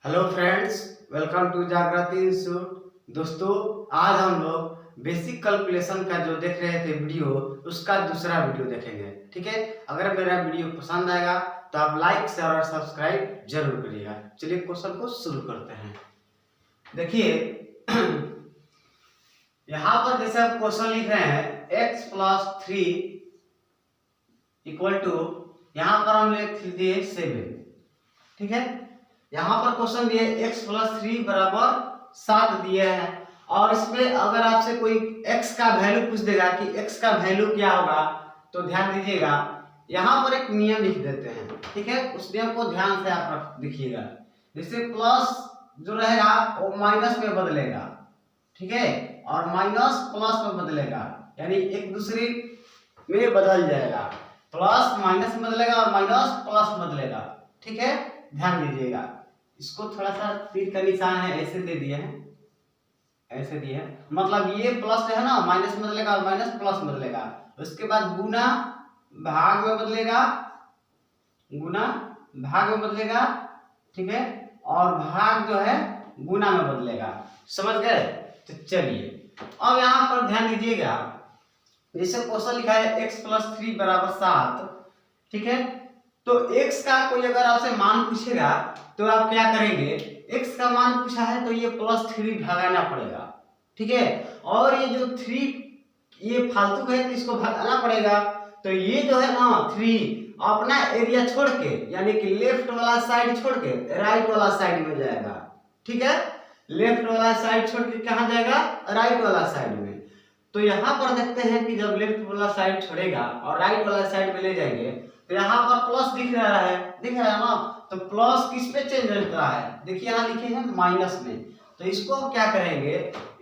Hello friends, welcome to जागृति institute. दोस्तों, आज हम लोग बेसिक कैलकुलेशन का जो देख रहे थे वीडियो, उसका दूसरा वीडियो देखेंगे। ठीक है, अगर मेरा वीडियो पसंद आएगा तो आप लाइक शेयर और सब्सक्राइब जरूर करिएगा। चलिए क्वेश्चन को शुरू करते हैं। देखिए यहाँ पर जैसे आप क्वेश्चन लिख रहे हैं x प्लस 3 इक्वल टू, यहाँ पर हम लिख दिए 7। ठीक है, यहाँ पर क्वेश्चन दिए x प्लस 3 बराबर 7 दिए हैं, और इसमें अगर आपसे कोई x का वैल्यू पूछ देगा कि x का वैल्यू क्या होगा, तो ध्यान दीजिएगा यहाँ पर एक नियम लिख देते हैं। ठीक है, उस नियम को ध्यान से आप देखिएगा। जैसे प्लस जो रहेगा वो माइनस में बदलेगा, ठीक है, और माइनस प्लस में बदलेगा, यानी एक दूसरे में बदल जाएगा। प्लस माइनस में बदलेगा और माइनस प्लस में बदलेगा। ठीक है, ध्यान दीजिएगा। इसको थोड़ा सा तीर का निशान है ऐसे दे दिए हैं, ऐसे दिए हैं, मतलब ये प्लस है ना, माइनस में बदलेगा और माइनस प्लस में बदलेगा। उसके बाद गुना भाग में बदलेगा, गुना भाग में बदलेगा, ठीक है, और भाग जो है गुना में बदलेगा। समझ गए? तो चलिए अब यहाँ पर ध्यान दीजिएगा। जैसे क्वेश्चन लिखा है x प्लस 3 बराबर 7। ठीक है, तो x का कोई अगर आपसे मान पूछेगा तो आप क्या करेंगे, x का मान पूछा है तो ये प्लस 3 भगाना पड़ेगा। ठीक है, और ये जो 3 ये फालतू है तो इसको भगाना पड़ेगा। तो ये जो है ना 3 अपना एरिया छोड़ के, यानी कि लेफ्ट वाला साइड छोड़ के राइट वाला साइड में जाएगा। ठीक है, लेफ्ट वाला साइड छोड़ के कहाँ जाएगा, राइट वाला साइड में। तो यहाँ पर देखते हैं कि जब लेफ्ट वाला साइड छोड़ेगा और राइट वाला साइड में ले जाएंगे तो यहाँ पर प्लस दिख रहा है ना, तो प्लस किस पे चेंज होता है, देखिए यहाँ लिखे हैं माइनस में। तो इसको हम क्या करेंगे,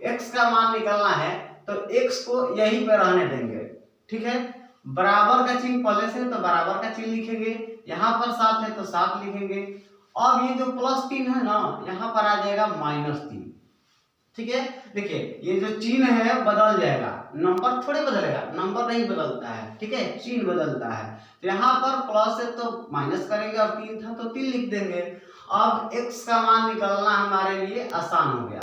x का मान निकालना है तो x को यहीं पर रहने देंगे। ठीक है, बराबर का चिन्ह पहले से तो बराबर का चिन्ह लिखेंगे, यहाँ पर 7 है तो 7 लिखेंगे। अब ये जो प्लस 3 है ना, यहाँ पर आ जाएगा -3। ठीक है, देखिए ये जो चिन्ह है बदल जाएगा, नंबर थोड़े बदलेगा, नंबर नहीं बदलता है। ठीक है, चिन्ह बदलता है। तो यहाँ पर प्लस है तो माइनस करेंगे, और 3 था तो 3 लिख देंगे। अब x का मान निकालना हमारे लिए आसान हो गया।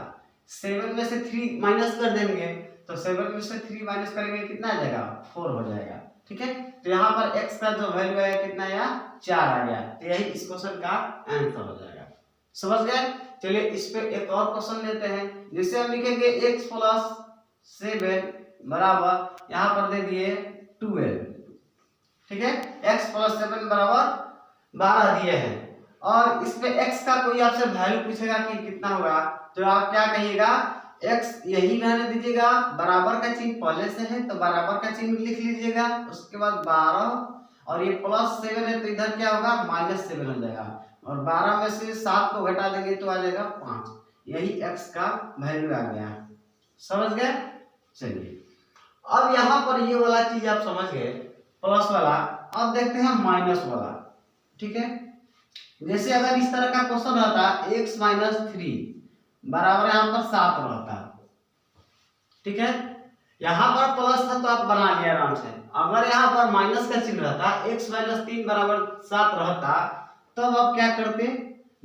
7 में से 3 माइनस कर देंगे, तो 7 में से 3 माइनस करेंगे कितना आ जाएगा, 4 हो जाएगा। ठीक है, तो यहाँ पर x का जो वैल्यू है कितना आया, 4 आ गया। तो यही इस क्वेश्चन का आंसर हो जाएगा। समझ गए? चलिए इस पे एक और क्वेश्चन लेते हैं। जैसे हम लिखेंगे x प्लस 7 बराबर, यहाँ पर दे दिए 12। ठीक है, x प्लस 7 बराबर 12 दिए हैं, और इस पे x का कोई आपसे वैल्यू पूछेगा कि कितना होगा, तो आप क्या कहिएगा, x यही रहने दीजिएगा, बराबर का चिन्ह पहले से है तो बराबर का चिन्ह लिख लीजिएगा। उसके बाद 12, और ये प्लस 7 है तो इधर क्या होगा, -7 हो जाएगा, और 12 में से 7 को घटा देंगे तो आ जाएगा 5। यही x का वैल्यू आ गया। समझ गए? चलिए अब यहाँ पर ये वाला चीज आप समझ गए, प्लस वाला। अब देखते हैं माइनस वाला। ठीक है, जैसे अगर इस तरह का क्वेश्चन रहता x माइनस 3 बराबर यहाँ पर 7 रहता। ठीक है, यहाँ पर प्लस था तो आप बना लिया आराम से। अगर यहाँ पर माइनस का चिन्ह रहता, x माइनस 3 बराबर 7 रहता, तब आप क्या करते,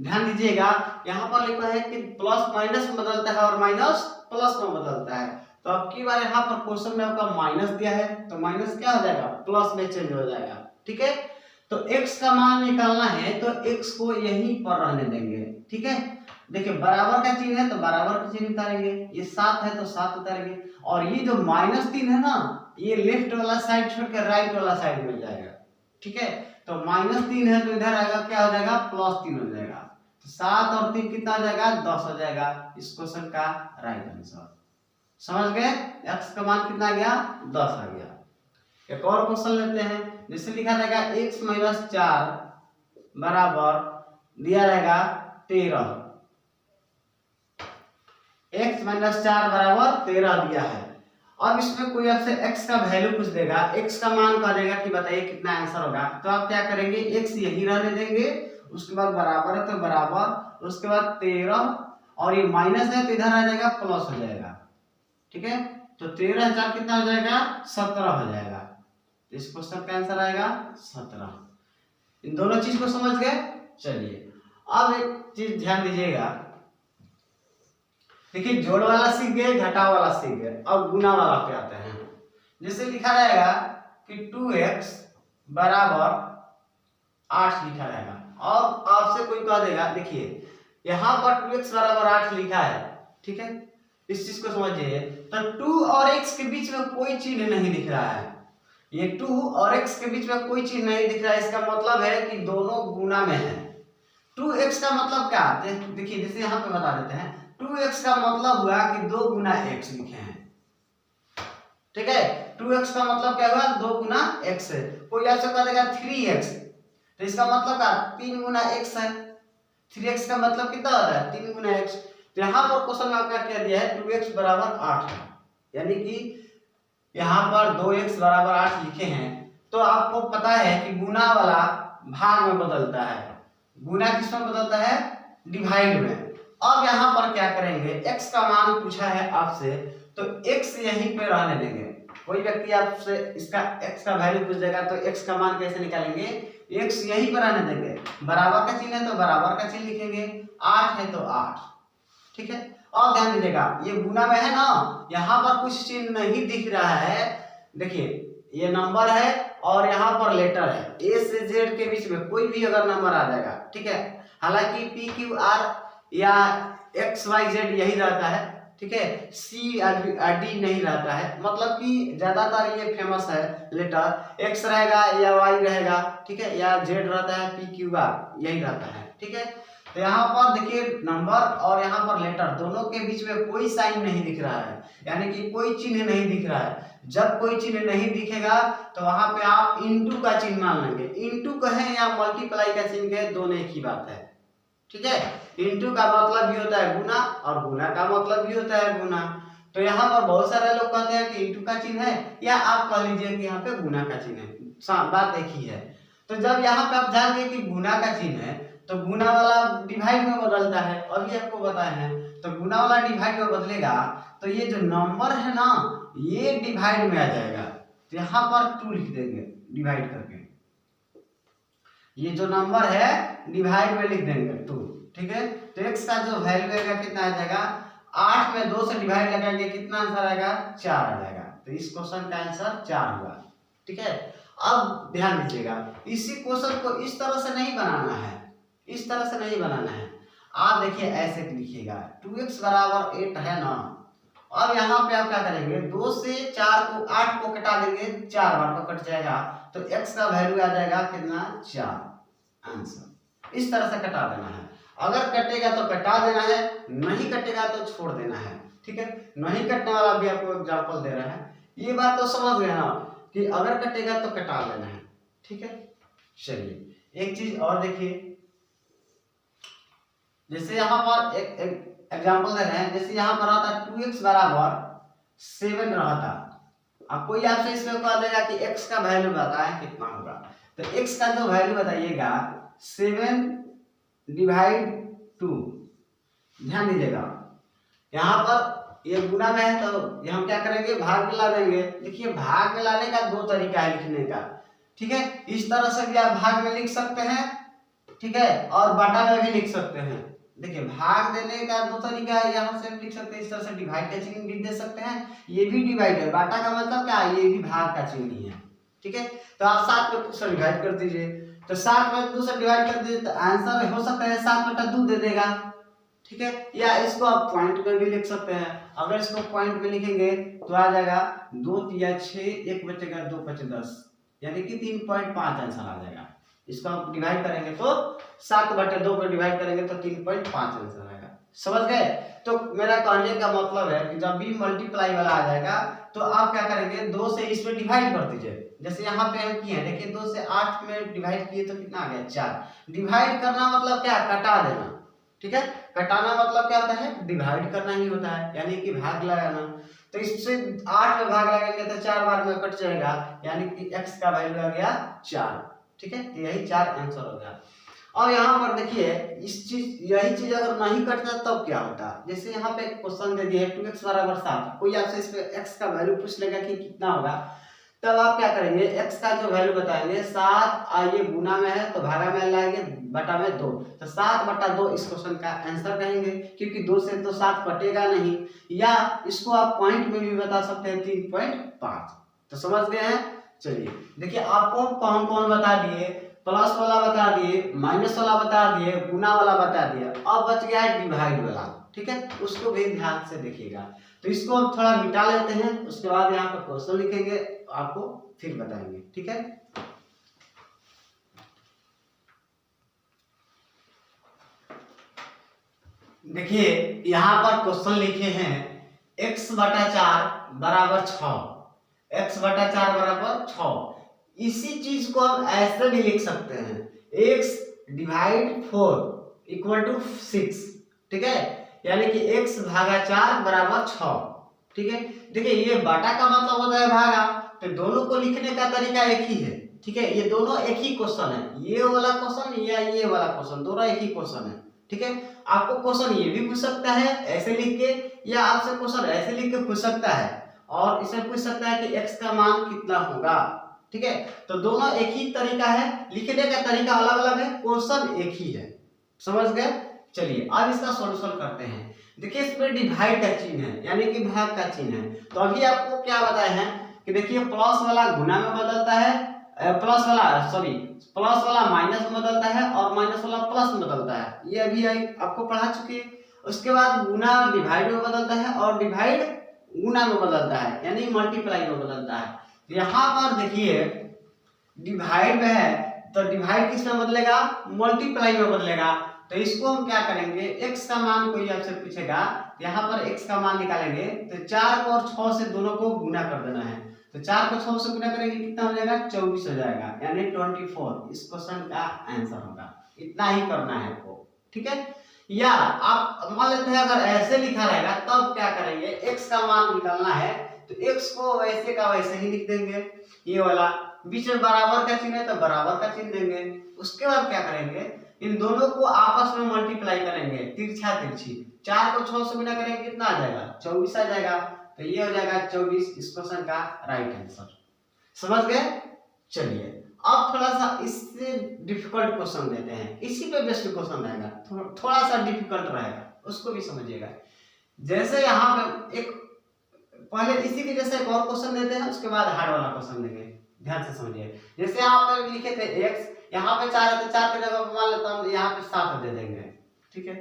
ध्यान दीजिएगा। यहाँ पर लिखा है कि प्लस माइनस में बदलता है और माइनस प्लस में बदलता है। तो अब की बार यहाँ पर क्वेश्चन में आपका माइनस दिया है तो माइनस क्या हो जाएगा, प्लस में चेंज हो जाएगा। ठीक है, तो x का मान निकालना है तो x को यहीं पर रहने देंगे। ठीक है, देखिए बराबर का चिन्ह है तो बराबर का चिन्ह उतारेंगे, ये 7 है तो 7 उतारेंगे, और ये जो -3 है ना, ये लेफ्ट वाला साइड छोड़ के राइट वाला साइड में जाएगा। ठीक है, तो -3 है तो इधर आएगा, क्या हो जाएगा, +3 हो जाएगा। तो 7 और 3 कितना हो जाएगा, 10 हो जाएगा। इस क्वेश्चन का राइट आंसर। समझ गए? x का मान कितना आ गया, 10 आ गया। एक और क्वेश्चन लेते हैं। जैसे लिखा रहेगा x माइनस 4 बराबर दिया रहेगा 13। x माइनस 4 बराबर 13 दिया है। अब इसमें कोई आपसे x का वैल्यू पूछ देगा, x का मान कह देगा कि बताइए कितना आंसर होगा, तो आप क्या करेंगे, x यही रहने देंगे। उसके बाद बराबर है तो बराबर, उसके बाद 13, और ये माइनस है तो इधर आ जाएगा प्लस हो जाएगा। ठीक है, तो 13 कितना हो जाएगा, 17 हो जाएगा। तो इस क्वेश्चन का आंसर आएगा 17। इन दोनों चीज को समझ गए? चलिए अब एक चीज ध्यान दीजिएगा, देखिए जोड़ वाला सीख गए, घटाव वाला सीख गए, अब गुना वाला पे आते हैं। जैसे लिखा रहेगा कि 2x बराबर 8 लिखा रहेगा, और आपसे कोई कह देगा, देखिए यहाँ पर 2x बराबर 8 लिखा है, ठीक है, इस चीज को समझिए। तो 2 और x के बीच में कोई चिन्ह नहीं दिख रहा है, ये 2 और x के बीच में कोई चिन्ह नहीं दिख रहा है, इसका मतलब है कि दोनों गुना में है। 2x का मतलब क्या, देखिए जैसे यहाँ पे बता देते हैं, 2x का मतलब हुआ कि 2 गुना x लिखे हैं, ठीक है। 2x का मतलब क्या हुआ, 2 गुना x है। कोई ऐसा कह देगा 3x, तो इसका मतलब क्या, 3 गुना x है। 3x का मतलब कितना होता है, 3 गुना x। तो यहाँ पर क्वेश्चन में आपका क्या दिया है, 2x बराबर 8 है, यानी कि यहाँ पर 2x बराबर 8 लिखे हैं। तो आपको पता है कि गुना वाला भाग में बदलता है, गुना किस में बदलता है, डिवाइड में। अब यहाँ पर क्या करेंगे, x का मान पूछा है आपसे, तो x यहीं पे रहने देंगे। कोई व्यक्ति आपसे इसका x का वैल्यू पूछ देगा तो x का मान कैसे निकालेंगे, x यहीं पर रहने देंगे। बराबर का चिन्ह है तो बराबर का चिन्ह लिखेंगे, 8 है तो 8, ठीक है। और ध्यान दीजिएगा, ये गुना में है ना, यहाँ पर कुछ चिन्ह नहीं दिख रहा है। देखिए ये नंबर है और यहाँ पर लेटर है, ए से जेड के बीच में कोई भी अगर नंबर आ जाएगा, ठीक है। हालांकि पी क्यू आर या एक्स वाई जेड यही रहता है, ठीक है, सी डी नहीं रहता है, मतलब कि ज्यादातर ये फेमस है लेटर, एक्स रहेगा या वाई रहेगा, ठीक है, या जेड रहता है, पी क्यू आर यही रहता है, ठीक है। तो यहाँ पर देखिए नंबर और यहाँ पर लेटर दोनों के बीच में कोई साइन नहीं दिख रहा है, यानी कि कोई चिन्ह नहीं दिख रहा है। जब कोई चिन्ह नहीं दिखेगा तो वहां पे आप इंटू का चिन्ह मान लेंगे, इंटू कहें या मल्टीप्लाई का चिन्ह कहें, दोनों एक ही बात है, ठीक है। इंटू का मतलब भी होता है गुना और गुना का मतलब भी होता है गुना। तो यहाँ पर बहुत सारे लोग कहते हैं कि इंटू का चिन्ह है, या आप कह लीजिए कि यहाँ पे गुना का चिन्ह है, बात एक ही है। तो जब यहाँ पे आप जानेंगे कि गुना का चिन्ह है तो गुना वाला डिवाइड में बदलता है, अभी आपको बताए हैं। तो गुना वाला डिवाइड में बदलेगा तो ये जो नंबर है ना, ये डिवाइड में आ जाएगा। तो यहाँ पर 2 लिख देंगे डिवाइड करके, ये जो नंबर है डिवाइड में लिख देंगे 2, ठीक है। तो x का जो वैल्यू आएगा कितना आ जाएगा, 8 में 2 से डिवाइड लगाएंगे कितना आंसर आएगा, 4 आ जाएगा। तो इस क्वेश्चन का आंसर 4 हुआ, ठीक है। अब ध्यान दीजिएगा, इसी क्वेश्चन को इस तरह से नहीं बनाना है, इस तरह से नहीं बनाना है। आप देखिए ऐसे लिखिएगा, 2x बराबर 8 है ना। अब यहाँ पे आप क्या करेंगे, 2 से 4 को 8 को कटा देंगे, 4 बार को कट जाएगा, तो x का वैल्यू आ जाएगा कितना, 4 आंसर। इस तरह से कटा देना है, अगर कटेगा तो कटा देना है, नहीं कटेगा तो छोड़ देना है, ठीक है। नहीं कटने वाला भी आपको एग्जांपल दे रहा है, ये बात तो समझ गए ना कि अगर कटेगा तो कटा लेना है, ठीक है। चलिए एक चीज और देखिए, जैसे यहाँ पर एक एग्जांपल दे रहे हैं, जैसे यहाँ पर आता है 2x बराबर 7 रहता, अब कोई आपसे इसमें कह देगा कि x का वैल्यू बताएं कितना होगा, तो x का जो वैल्यू बताइएगा 7 डिवाइड 2। ध्यान दीजिएगा, यहाँ पर ये गुना में है तो ये हम क्या करेंगे, भाग में ला देंगे। देखिए भाग में लाने का 2 तरीका है लिखने का, ठीक है। इस तरह से भी आप भाग में लिख सकते हैं, ठीक है, और बाटा में भी लिख सकते हैं। देखिए भाग देने का 2 तरीका है, यहाँ से लिख सकते हैं, इस तरह से डिवाइड का चिन्ह भी दे सकते हैं, ये भी डिवाइड है, बाटा का मतलब क्या है, ये भी भाग का चिन्ह ही है, ठीक है। तो आप 7 में 2 से डिवाइड कर दीजिए, तो 7 में 2 से डिवाइड कर दीजिए तो आंसर हो सकता है 7/2 दे देगा, ठीक है। या इसको आप पॉइंट में भी लिख सकते हैं, अगर इसको पॉइंट में लिखेंगे तो आ जाएगा 2 या 6, 1 बचेगा 2 5 10, यानी कि 3.5 आंसर आ जाएगा। इसको आप डिवाइड करेंगे तो 7/2 को डिवाइड करेंगे तो 3.5 आंसर आएगा, समझ गए। तो मेरा कहने का मतलब है कि जब भी मल्टीप्लाई वाला आ जाएगा तो आप क्या करेंगे, 2 से इसमें डिवाइड कर दीजिए। जैसे यहाँ पे हम किए हैं, देखिए 2 से 8 में डिवाइड किए तो कितना आ गया, 4। डिवाइड करना मतलब क्या, कटा देना, ठीक है। कटाना मतलब क्या होता है, डिवाइड करना ही होता है, यानी कि भाग लगाना। तो इससे 8 में भाग लगाएंगे तो 4 बार में कट जाएगा, यानी कि x का वैल्यू आ गया 4, ठीक है। तो यही 4 आंसर हो गया। और यहाँ पर देखिए यही चीज अगर नहीं कटता तब क्या होता, जैसे यहाँ पे क्वेश्चन दे दिया है 2x बराबर 7, कोई आपसे इस पे x का वैल्यू पूछ लेगा कि कितना होगा, तब आप क्या करेंगे, x का जो वैल्यू बताएंगे 7, ये गुना में है तो भागा में लाएंगे, बटा में 2, तो 7/2 इस क्वेश्चन का आंसर कहेंगे, क्योंकि 2 से तो 7 कटेगा नहीं। या इसको आप पॉइंट में भी बता सकते हैं 3.5। तो समझ गए हैं। चलिए देखिए आपको कौन कौन बता दिए, प्लस वाला बता दिए, माइनस वाला बता दिए, गुना वाला बता दिया, अब बच गया है डिवाइड वाला। ठीक है, उसको भी ध्यान से देखिएगा। तो इसको हम थोड़ा मिटा लेते हैं, उसके बाद यहाँ पर क्वेश्चन लिखेंगे, आपको फिर बताएंगे। ठीक है, देखिए यहाँ पर क्वेश्चन लिखे हैं x/4 बराबर 6, x/4 बराबर 6। इसी चीज को हम ऐसे भी लिख सकते हैं, x डिवाइड 4 इक्वल टू 6। ठीक है, यानी कि x/4 बराबर 6। ठीक है, देखिए ये बाटा का मतलब होता है भागा, तो दोनों को लिखने का तरीका एक ही है। ठीक है, ये दोनों एक ही क्वेश्चन है, ये वाला क्वेश्चन या ये वाला क्वेश्चन, दोनों एक ही क्वेश्चन है। ठीक है, आपको क्वेश्चन ये भी पूछ सकता है ऐसे लिख के, या आपसे क्वेश्चन ऐसे लिख के पूछ सकता है, और इसे पूछ सकता है कि x का मान कितना होगा। ठीक है, तो दोनों एक ही तरीका है, लिखने का तरीका अलग अलग है, क्वेश्चन एक ही है। समझ गए। चलिए अब इसका सॉल्यूशन करते हैं। देखिए इसमें डिवाइड का चिन्ह है, यानी कि भाग का चिन्ह है। तो अभी आपको क्या बताए हैं कि देखिए प्लस वाला गुना में बदलता है, प्लस वाला माइनस में बदलता है, और माइनस वाला प्लस में बदलता है, ये अभी आपको पढ़ा चुके हैं। उसके बाद गुना डिवाइड में बदलता है, और डिवाइड गुना में बदलता है, यानी मल्टीप्लाई में बदलता है। यहाँ पर देखिए डिवाइड में है, तो डिवाइड किस में बदलेगा, मल्टीप्लाई में बदलेगा। तो इसको हम क्या करेंगे, x का मान कोई आपसे पूछेगा, यहाँ पर x का मान निकालेंगे, तो 4 को और 6 से दोनों को गुना कर देना है। तो 4 को 6 से गुना करेंगे कितना हो जाएगा, 24 हो जाएगा, यानी 24 इस क्वेश्चन का आंसर होगा। इतना ही करना है आपको। ठीक है, या आप मान लेते हैं अगर ऐसे लिखा रहेगा तब क्या करेंगे, x का मान निकालना है, तो x को वैसे का वैसे ही लिख देंगे, ये वाला बीच में बराबर का चिन्ह है तो बराबर का चिन्ह देंगे। उसके बाद क्या करेंगे, इन दोनों को आपस में मल्टीप्लाई करेंगे, तिरछा तिरछी। 4 को 6 से गुना करेंगे कितना आ जाएगा, 24 आ जाएगा। तो ये हो जाएगा 24 इस क्वेश्चन का राइट आंसर। समझ गए। चलिए अब थोड़ा सा इससे डिफिकल्ट क्वेश्चन देते हैं, इसी पे बेस्ट क्वेश्चन रहेगा, थोड़ा सा डिफिकल्ट रहेगा, उसको भी समझिएगा। जैसे यहाँ पे एक पहले इसी के जैसे एक और क्वेश्चन देते हैं, उसके बाद हार्ड वाला क्वेश्चन देंगे, ध्यान से समझिए। जैसे यहाँ पर लिखे थे x, यहाँ पे 4 है तो 4 की जगह मान लेता हूँ यहाँ पे 7 दे देंगे। ठीक है,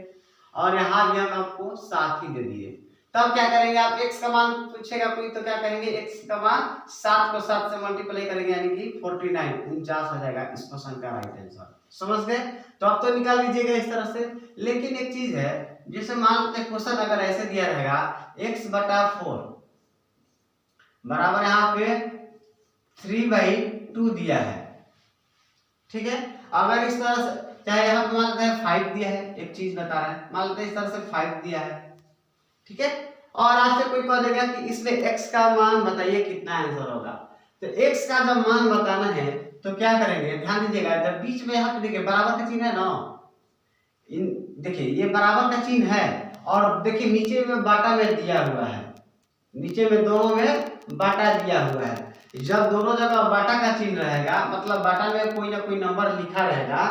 और यहाँ भी हम आपको 7 ही दे दिए। तब क्या करेंगे, आप x का मान पूछेगा कोई तो क्या करेंगे, x का मान 7 को 7 से मल्टीप्लाई करेंगे, यानी कि 49 हो जाएगा इस क्वेश्चन का राइट आंसर। समझ गए। तो आप तो निकाल लीजिएगा इस तरह से। लेकिन एक चीज है, जैसे मान लेते हैं क्वेश्चन अगर ऐसे दिया रहेगा, x/4 बराबर यहाँ पे 3/2 दिया है। ठीक है, अगर इस तरह से, चाहे यहाँ पे मान लेते हैं 5 दिया है, एक चीज बता रहा है, मान लेते हैं इस तरह से 5 दिया है। ठीक है, और आपसे कोई कह देगा कि इसमें x का मान बताइए कितना आंसर होगा। तो x का जब मान बताना है तो क्या करेंगे, ध्यान दीजिएगा, जब बीच में यहाँ पे देखिए बराबर का चिन्ह है ना, देखिए ये बराबर का चिन्ह है, और देखिए नीचे में बाटा में दिया हुआ है, नीचे में दोनों में बाटा दिया हुआ है। जब दोनों जगह बाटा का चिन्ह रहेगा, मतलब बाटा में कोई ना कोई नंबर लिखा रहेगा,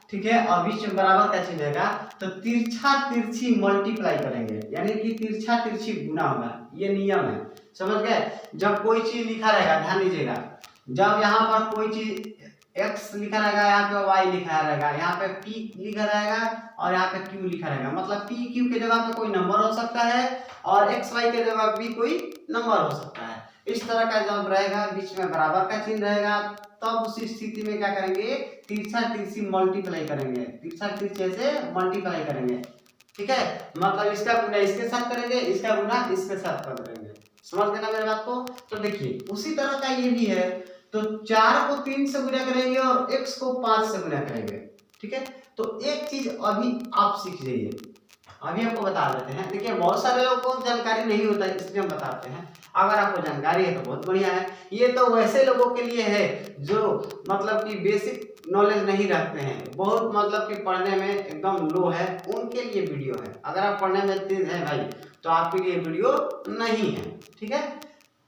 ठीक है, और बीच में बराबर का चिन्ह रहेगा, तो तिरछा तिरछी मल्टीप्लाई करेंगे, यानी कि तिरछा तिरछी गुना होगा। ये नियम है, समझ गए। जब कोई चीज लिखा रहेगा, ध्यान दीजिएगा, जब यहाँ पर कोई चीज x लिखा रहेगा, यहाँ पे y लिखा रहेगा, यहाँ पे p लिखा रहेगा, और यहाँ पे q लिखा रहेगा, मतलब p q के जगह पे कोई नंबर हो सकता है, और x y के जगह भी कोई नंबर हो सकता है। इस तरह का जब रहेगा, बीच में बराबर का चिन्ह रहेगा, तब उस स्थिति में क्या करेंगे, तिरछा तिरछी मल्टीप्लाई करेंगे, तिरछा तिरछे से मल्टीप्लाई करेंगे। ठीक है, मतलब इसका गुना इसके साथ करेंगे, इसका गुना इसके साथ करेंगे। समझ गए ना मेरे बात को। तो देखिए उसी तरह का ये भी है, तो 4 को 3 से गुना करेंगे और x को 5 से गुना करेंगे। ठीक है, तो एक चीज अभी आप सीख जाइए, अभी आपको बता देते हैं। देखिए बहुत सारे लोगों को जानकारी नहीं होता है, इसलिए हम बताते हैं। अगर आपको जानकारी है तो बहुत बढ़िया है। ये तो वैसे लोगों के लिए है जो मतलब कि बेसिक नॉलेज नहीं रखते हैं, बहुत मतलब कि पढ़ने में एकदम लो है, उनके लिए वीडियो है। अगर आप पढ़ने में तेज है भाई, तो आपके लिए वीडियो नहीं है। ठीक है,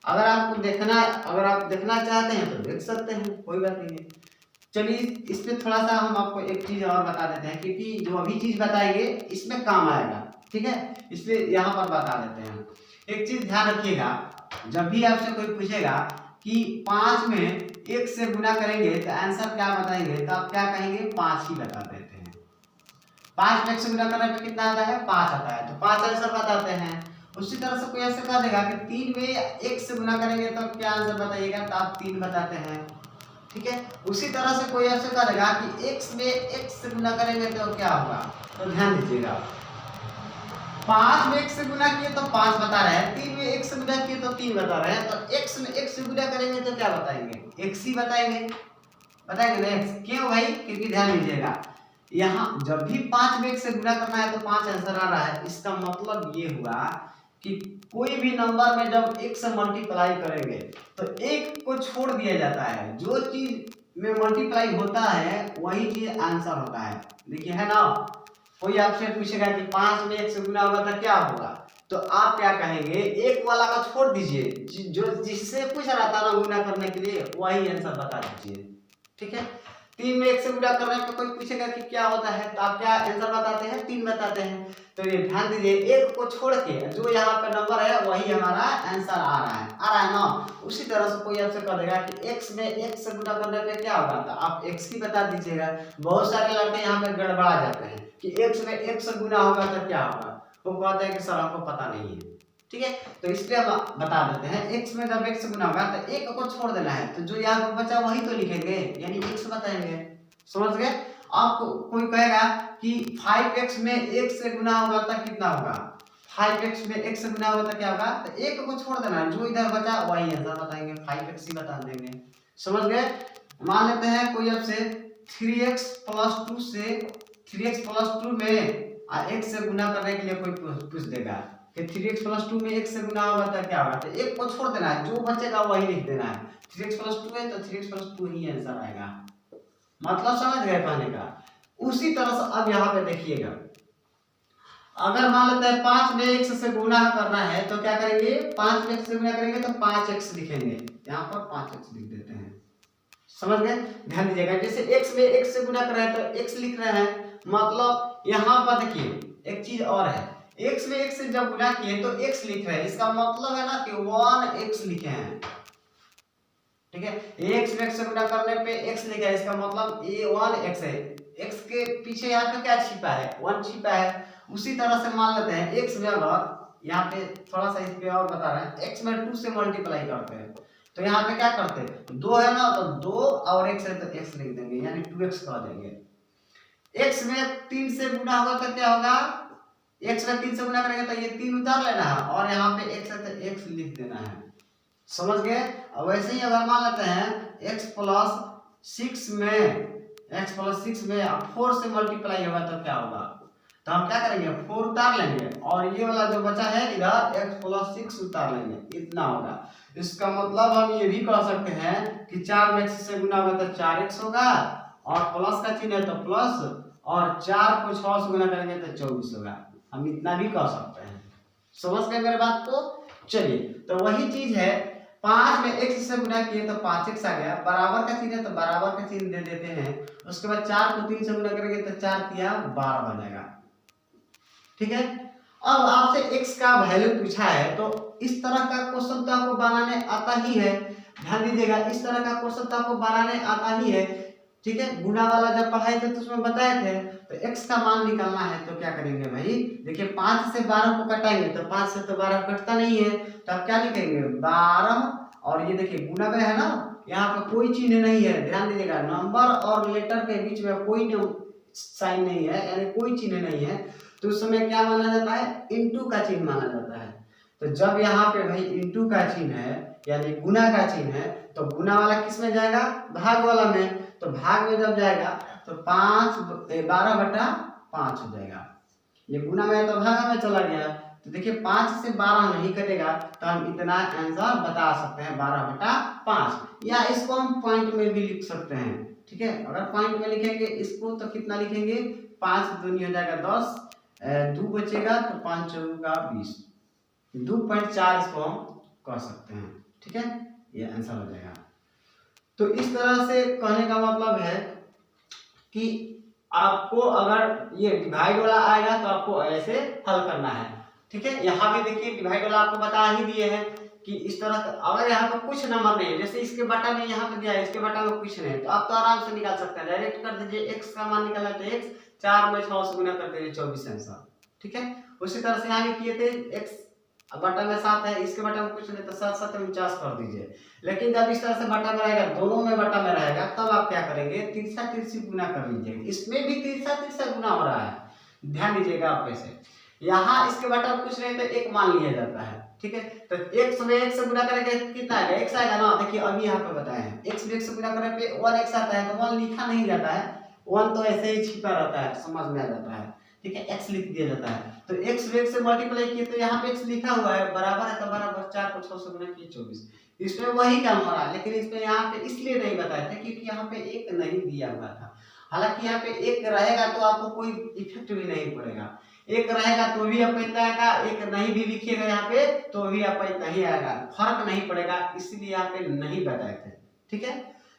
अगर आप देखना चाहते हैं तो देख सकते हैं, कोई बात नहीं है। चलिए इसमें थोड़ा सा हम आपको एक चीज और बता देते हैं, क्योंकि जो अभी चीज बताएंगे इसमें काम आएगा, ठीक है, इसलिए यहाँ पर बता देते हैं। एक चीज ध्यान रखिएगा, जब भी आपसे कोई पूछेगा कि 5 में 1 से गुना करेंगे तो आंसर क्या बताएंगे, तो आप क्या कहेंगे, 5 ही बता देते हैं। 5 में 1 से गुना करने पे कितना आता है, 5 आता है, तो 5 आंसर बताते हैं। उसी तरह से कोई ऐसे कह देगा कि 3 में 1 से गुना करेंगे तो क्या आंसर बताइएगा, तो आप 3 बताते हैं, ठीक है। उसी तरह से कोई ऐसे कह देगा कि x में x से गुना करेंगे तो क्या होगा, तो ध्यान दीजिएगा, 5 में 1 से गुना किए तो 5 बता रहे हैं, 3 में 1 से गुना किए तो 3 बता रहे हैं, तो x में 1 से गुना करेंगे तो क्या बताएंगे, x ही बताएंगे, बताएंगे ना x। क्यों भाई, क्योंकि ध्यान दीजिएगा, यहाँ जब भी 5 में 1 से गुना करना है तो 5 आंसर आ रहा है। इसका मतलब ये हुआ कि कोई भी नंबर में जब 1 से मल्टीप्लाई करेंगे तो 1 को छोड़ दिया जाता है, जो चीज में मल्टीप्लाई होता है वही चीज आंसर होता है। देखिए है ना, कोई आपसे पूछेगा कि 5 में 1 से गुना होगा तो क्या होगा, तो आप क्या कहेंगे, 1 वाला का छोड़ दीजिए, जो जिससे पूछ रहा था ना गुना करने के लिए वही आंसर बता दीजिए, ठीक है। 3 में 1 से गुना करने पे कोई पूछेगा कि क्या होता है, तो आप क्या आंसर बताते हैं, 3 बताते हैं। तो ये ध्यान दीजिए, 1 को छोड़ के जो यहाँ पे नंबर है वही हमारा आंसर आ रहा है ना। उसी तरह से कोई आपसे कह देगा कि x में 1 से गुना करने पे क्या होगा, तो आप x ही बता दीजिएगा। बहुत सारे लड़के यहाँ पे गड़बड़ा जाते हैं कि x में 1 से गुना होगा तो क्या होगा, वो कहते हैं कि सर हमको पता नहीं है, ठीक है। तो इसलिए हम बता देते हैं, x में जब 1 से गुना होगा तो 1 को छोड़ देना है, तो जो यहाँ पे बचा वही तो लिखेंगे, यानी x बताएंगे, समझ गए। आपको कोई कहेगा कि 5x में 1 से गुना होगा तो कितना होगा, 5x में 1 से गुना होगा तो क्या होगा, तो 1 को छोड़ देना है, जो इधर बचा वही आंसर बताएंगे, 5x ही बता देंगे, समझ गए। मान लेते हैं कोई आपसे 3x प्लस 2 से 3x प्लस 2 में 1 से गुना करने के लिए कोई पूछ देगा कि 3x प्लस 2 में 1 से गुना होगा तो क्या होगा, तो 1 को छोड़ देना है, जो बचेगा वही लिख देना है। 3x प्लस 2 है तो 3x प्लस 2 ही आंसर आएगा, मतलब समझ गए कहने का। उसी तरह से अब यहाँ पे देखिएगा, अगर मान लेते हैं 5 में 1 से गुना करना है तो क्या करेंगे, 5 में 1 से गुना करेंगे तो 5x लिखेंगे, यहाँ पर 5x लिख देते हैं, समझ गए। ध्यान दीजिएगा, जैसे x में 1 से गुना कर रहे हैं तो x लिख रहे हैं, मतलब यहाँ पर देखिए एक चीज और है, x में 1 से जब गुना किए तो x लिख रहे हैं, इसका मतलब है ना कि 1x लिखे हैं, ठीक है। x में 1 से गुना करने पे x लिखा है, इसका मतलब ये 1x है, x के पीछे यहाँ पे क्या छिपा है, 1 छिपा है। उसी तरह से मान लेते हैं x में, अगर यहाँ पे थोड़ा सा इस पे और बता रहे हैं, x में 2 से मल्टीप्लाई करते हैं तो यहाँ पे क्या करते हैं, 2 है ना, तो 2 और x है तो x लिख देंगे, यानी 2x कह देंगे। x में 3 से गुना होगा तो क्या होगा, x में 3 से गुना करेंगे तो ये 3 उतार लेना है और यहाँ पे x है तो x लिख देना है, समझ गए। अब वैसे ही अगर मान लेते हैं x प्लस 6 में 4 से मल्टीप्लाई होगा तो क्या होगा, तो हम क्या करेंगे, 4 उतार लेंगे और ये वाला जो बचा है इधर x प्लस 6 उतार लेंगे, इतना होगा। इसका मतलब हम ये भी कह सकते हैं कि 4 में x से गुना होगा तो 4x होगा और प्लस का चिन्ह है तो प्लस, और 4 को 6 से गुना करेंगे तो 24 होगा, हम इतना भी कह सकते हैं, समझ गए मेरे बात को। चलिए तो वही चीज है, 5 में x से गुना किए तो 5x आ गया, बराबर का चिन्ह है तो बराबर का चिन्ह दे देते हैं, उसके बाद 4 को 3 से गुना करेंगे तो 4 तिया 12 बन जाएगा, ठीक है। अब आपसे x का वैल्यू पूछा है तो इस तरह का क्वेश्चन तो आपको बनाने आता ही है, ध्यान दीजिएगा, इस तरह का क्वेश्चन तो आपको बनाने आता ही है, ठीक है। गुना वाला जब पढ़ाए थे तो उसमें बताए थे, तो x का मान निकालना है तो क्या करेंगे भाई, देखिए 5 से 12 को कटाएंगे तो 5 से तो 12 कटता नहीं है, तो आप क्या लिखेंगे 12, और ये देखिए गुना में है ना, यहाँ पे कोई चिन्ह नहीं है, ध्यान दीजिएगा, नंबर और लेटर के बीच में कोई साइन नहीं है, यानी कोई चिन्ह नहीं है, तो उस समय क्या माना जाता है, इनटू का चिन्ह माना जाता है। तो जब यहाँ पे भाई इनटू का चिन्ह है यानी गुना का चिन्ह है, तो गुना वाला किस में जाएगा, भाग वाला में, तो भाग में जब जाएगा तो 12/5 हो जाएगा, ये गुना में तो भाग में चला गया, तो देखिए 5 से 12 नहीं कटेगा, तो हम इतना आंसर बता सकते हैं 12/5, या इसको हम पॉइंट में भी लिख सकते हैं, ठीक है। अगर पॉइंट में लिखेंगे इसको तो कितना लिखेंगे, 5 दूनी हो जाएगा 10, 2 बचेगा तो 5 चौका 20, 2.4 इसको हम कह सकते हैं, ठीक है, ये आंसर हो जाएगा। तो इस तरह से कहने का मतलब है कि आपको अगर ये डिवाइड वाला आएगा तो आपको ऐसे हल करना है। ठीक है, यहाँ भी देखिए डिवाइड वाला आपको बता ही दिए हैं कि इस तरह अगर यहाँ पर कुछ नंबर नहीं है, जैसे इसके बटा में यहाँ पे दिया है, इसके बटा में कुछ नहीं है, तो आप तो आराम से निकाल सकते हैं। डायरेक्ट कर दीजिए, x का मान निकालना है तो x 4 में 6 से गुना कर दीजिए 24 आंसर। ठीक है, उसी तरह से यहाँ भी किए थे, x बटा में 7 है, इसके बटा में कुछ नहीं तो 7 7 49 कर दीजिए। लेकिन जब इस तरह से बटा में रहेगा, दोनों में बटा में रहेगा, तब आप क्या करेंगे, तिरछा तिरछी गुना कर लीजिएगा। इसमें भी तिरछा तिरछा गुना हो रहा है, ध्यान दीजिएगा आप कैसे। यहाँ इसके बटा में कुछ नहीं तो एक मान लिया जाता है। ठीक है, तो x में x से गुना करेंगे कितना आएगा, x आएगा ना। देखिए अभी यहाँ पे बताए हैं x में x से गुना करने पे 1x आता है, तो 1 लिखा नहीं जाता है, 1 तो ऐसे ही छिपा रहता है, समझ में आ जाता है। ठीक है, x लिख दिया जाता है। तो x में x से मल्टीप्लाई किए तो यहाँ पे x लिखा हुआ है, बराबर है तो बराबर 4 को 6 से गुना किए 24। इसमें वही काम हो रहा है, लेकिन इसमें यहाँ पे इसलिए नहीं बताए थे क्योंकि यहाँ पे एक नहीं दिया हुआ था। हालांकि यहाँ पे एक रहेगा तो आपको कोई इफेक्ट भी नहीं पड़ेगा, एक रहेगा तो भी आपका इतना आएगा, एक नहीं भी लिखिएगा यहाँ पे तो भी आपका इतना ही आएगा, फर्क नहीं पड़ेगा, इसलिए यहाँ पे नहीं बताए थे। ठीक है,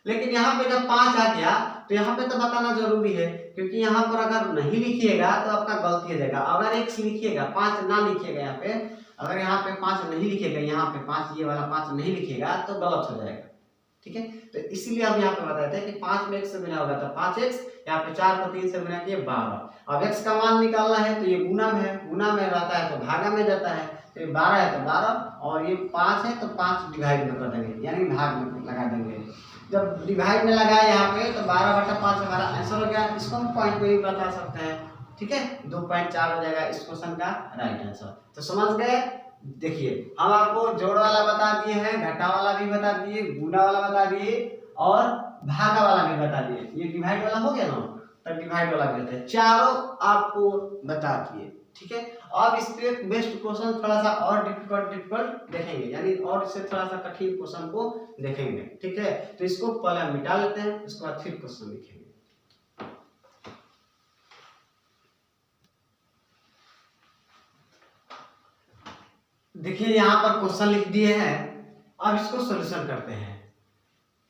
लेकिन यहाँ पे जब 5 आ गया तो यहाँ पे तो बताना जरूरी है, क्योंकि यहाँ पर अगर नहीं लिखिएगा तो आपका गलती हो जाएगा। अगर x लिखिएगा, 5 ना लिखिएगा यहाँ पे, अगर यहाँ पे 5 नहीं लिखिएगा, यहाँ पे 5 ये वाला 5 नहीं लिखिएगा तो गलत हो जाएगा। ठीक है, तो इसीलिए हम यहाँ पे बताते हैं कि 5 में x से गुना होगा तो 5x, यहाँ पे 4 को 3 से गुना किए 12। अब x का मान निकालना है तो ये गुना में है, गुना में रहता है तो भागा में जाता है, तो ये 12 है तो 12, और ये 5 है तो 5 डिवाइड में कर देंगे, यानी भाग में लगा देंगे। जब डिवाइड में लगाया यहाँ पे तो 12/5 हमारा आंसर हो गया। इसको हम पॉइंट में भी बता सकते हैं। ठीक है, 2.4 हो जाएगा इस क्वेश्चन का राइट आंसर। तो समझ गए। देखिए हम आपको जोड़ वाला बता दिए हैं, घटा वाला भी बता दिए, गुना वाला बता दिए और भागा वाला भी बता दिए। ये डिवाइड वाला हो गया ना, तो डिवाइड वाला भी होता है, चारों आपको बता दिए। ठीक है, अब इस पे बेस्ट क्वेश्चन थोड़ा सा और डिफिकल्ट देखेंगे, यानी और इससे थोड़ा सा कठिन क्वेश्चन को देखेंगे। ठीक है, तो इसको पहले हम मिटा लेते हैं, उसके बाद फिर क्वेश्चन लिखेंगे। देखिए यहाँ पर क्वेश्चन लिख दिए हैं, अब इसको सॉल्यूशन करते हैं।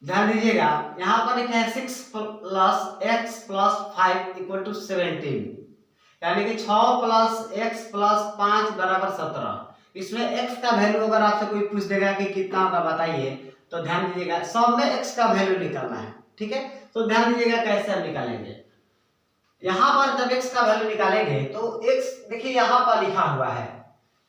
ध्यान दीजिएगा, यहाँ पर लिखा है 6 + x + 5 = 17, यानी कि 6 + x + 5 = 17। इसमें x का वैल्यू अगर आपसे कोई पूछ देगा कि कितना होगा बताइए, तो ध्यान दीजिएगा सब में x का वैल्यू निकालना है। ठीक है, तो ध्यान दीजिएगा कैसे हम निकालेंगे। यहाँ पर जब x का वैल्यू निकालेंगे तो x देखिए यहाँ पर लिखा हुआ है,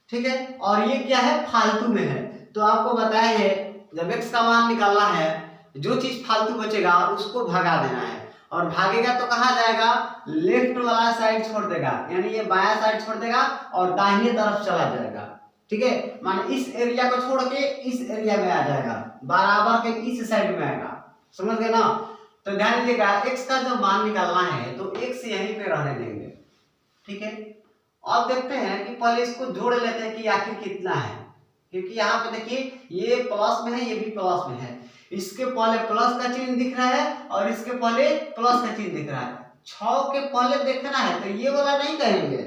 ठीक है, और ये क्या है, फालतू में है। तो आपको बताया है जब x का मान निकालना है, जो चीज फालतू बचेगा उसको भगा देना है, और भागेगा तो कहाँ जाएगा, लेफ्ट वाला साइड छोड़ देगा, यानी ये बायां साइड छोड़ देगा और दाहिने तरफ चला जाएगा। ठीक है, माने इस एरिया को छोड़ के इस एरिया में आ जाएगा, बराबर के इस साइड में आएगा। समझ गए ना। तो ध्यान दीजिएगा x का जो मान निकालना है तो x यहीं पे रहने देंगे। ठीक है, अब देखते हैं कि पहले इसको जोड़ लेते हैं कि आखिर कितना है, क्योंकि यहाँ पे देखिए ये प्लस में है, ये भी प्लस में है। इसके पहले प्लस का चिन्ह दिख रहा है और इसके पहले प्लस का चिन्ह दिख रहा है। 6 के पहले देखना है तो ये वाला नहीं कहेंगे,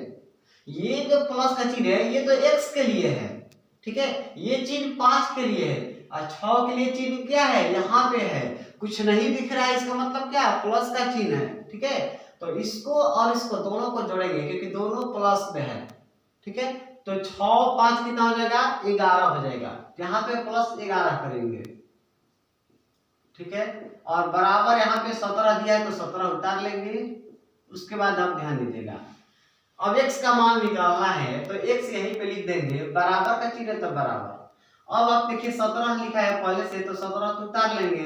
ये जो प्लस का चिन्ह है ये तो x के लिए है। ठीक है, ये चिन्ह 5 के लिए है और 6 के लिए चिन्ह क्या है, यहाँ पे है, कुछ नहीं दिख रहा है, इसका मतलब क्या, प्लस का चिन्ह है। ठीक है, तो इसको और इसको दोनों को जोड़ेंगे क्योंकि दोनों प्लस में है। ठीक है, तो 6 5 कितना हो जाएगा, 11 हो जाएगा, यहाँ पे +11 करेंगे। ठीक है, और बराबर यहाँ पे 17 दिया है तो 17 उतार लेंगे। उसके बाद आप ध्यान दीजिएगा, अब x का मान निकालना है तो x यहीं पे लिख देंगे, बराबर का चिन्ह तो बराबर। अब आप देखिए 17 लिखा है पहले से, तो 17 तो उतार लेंगे।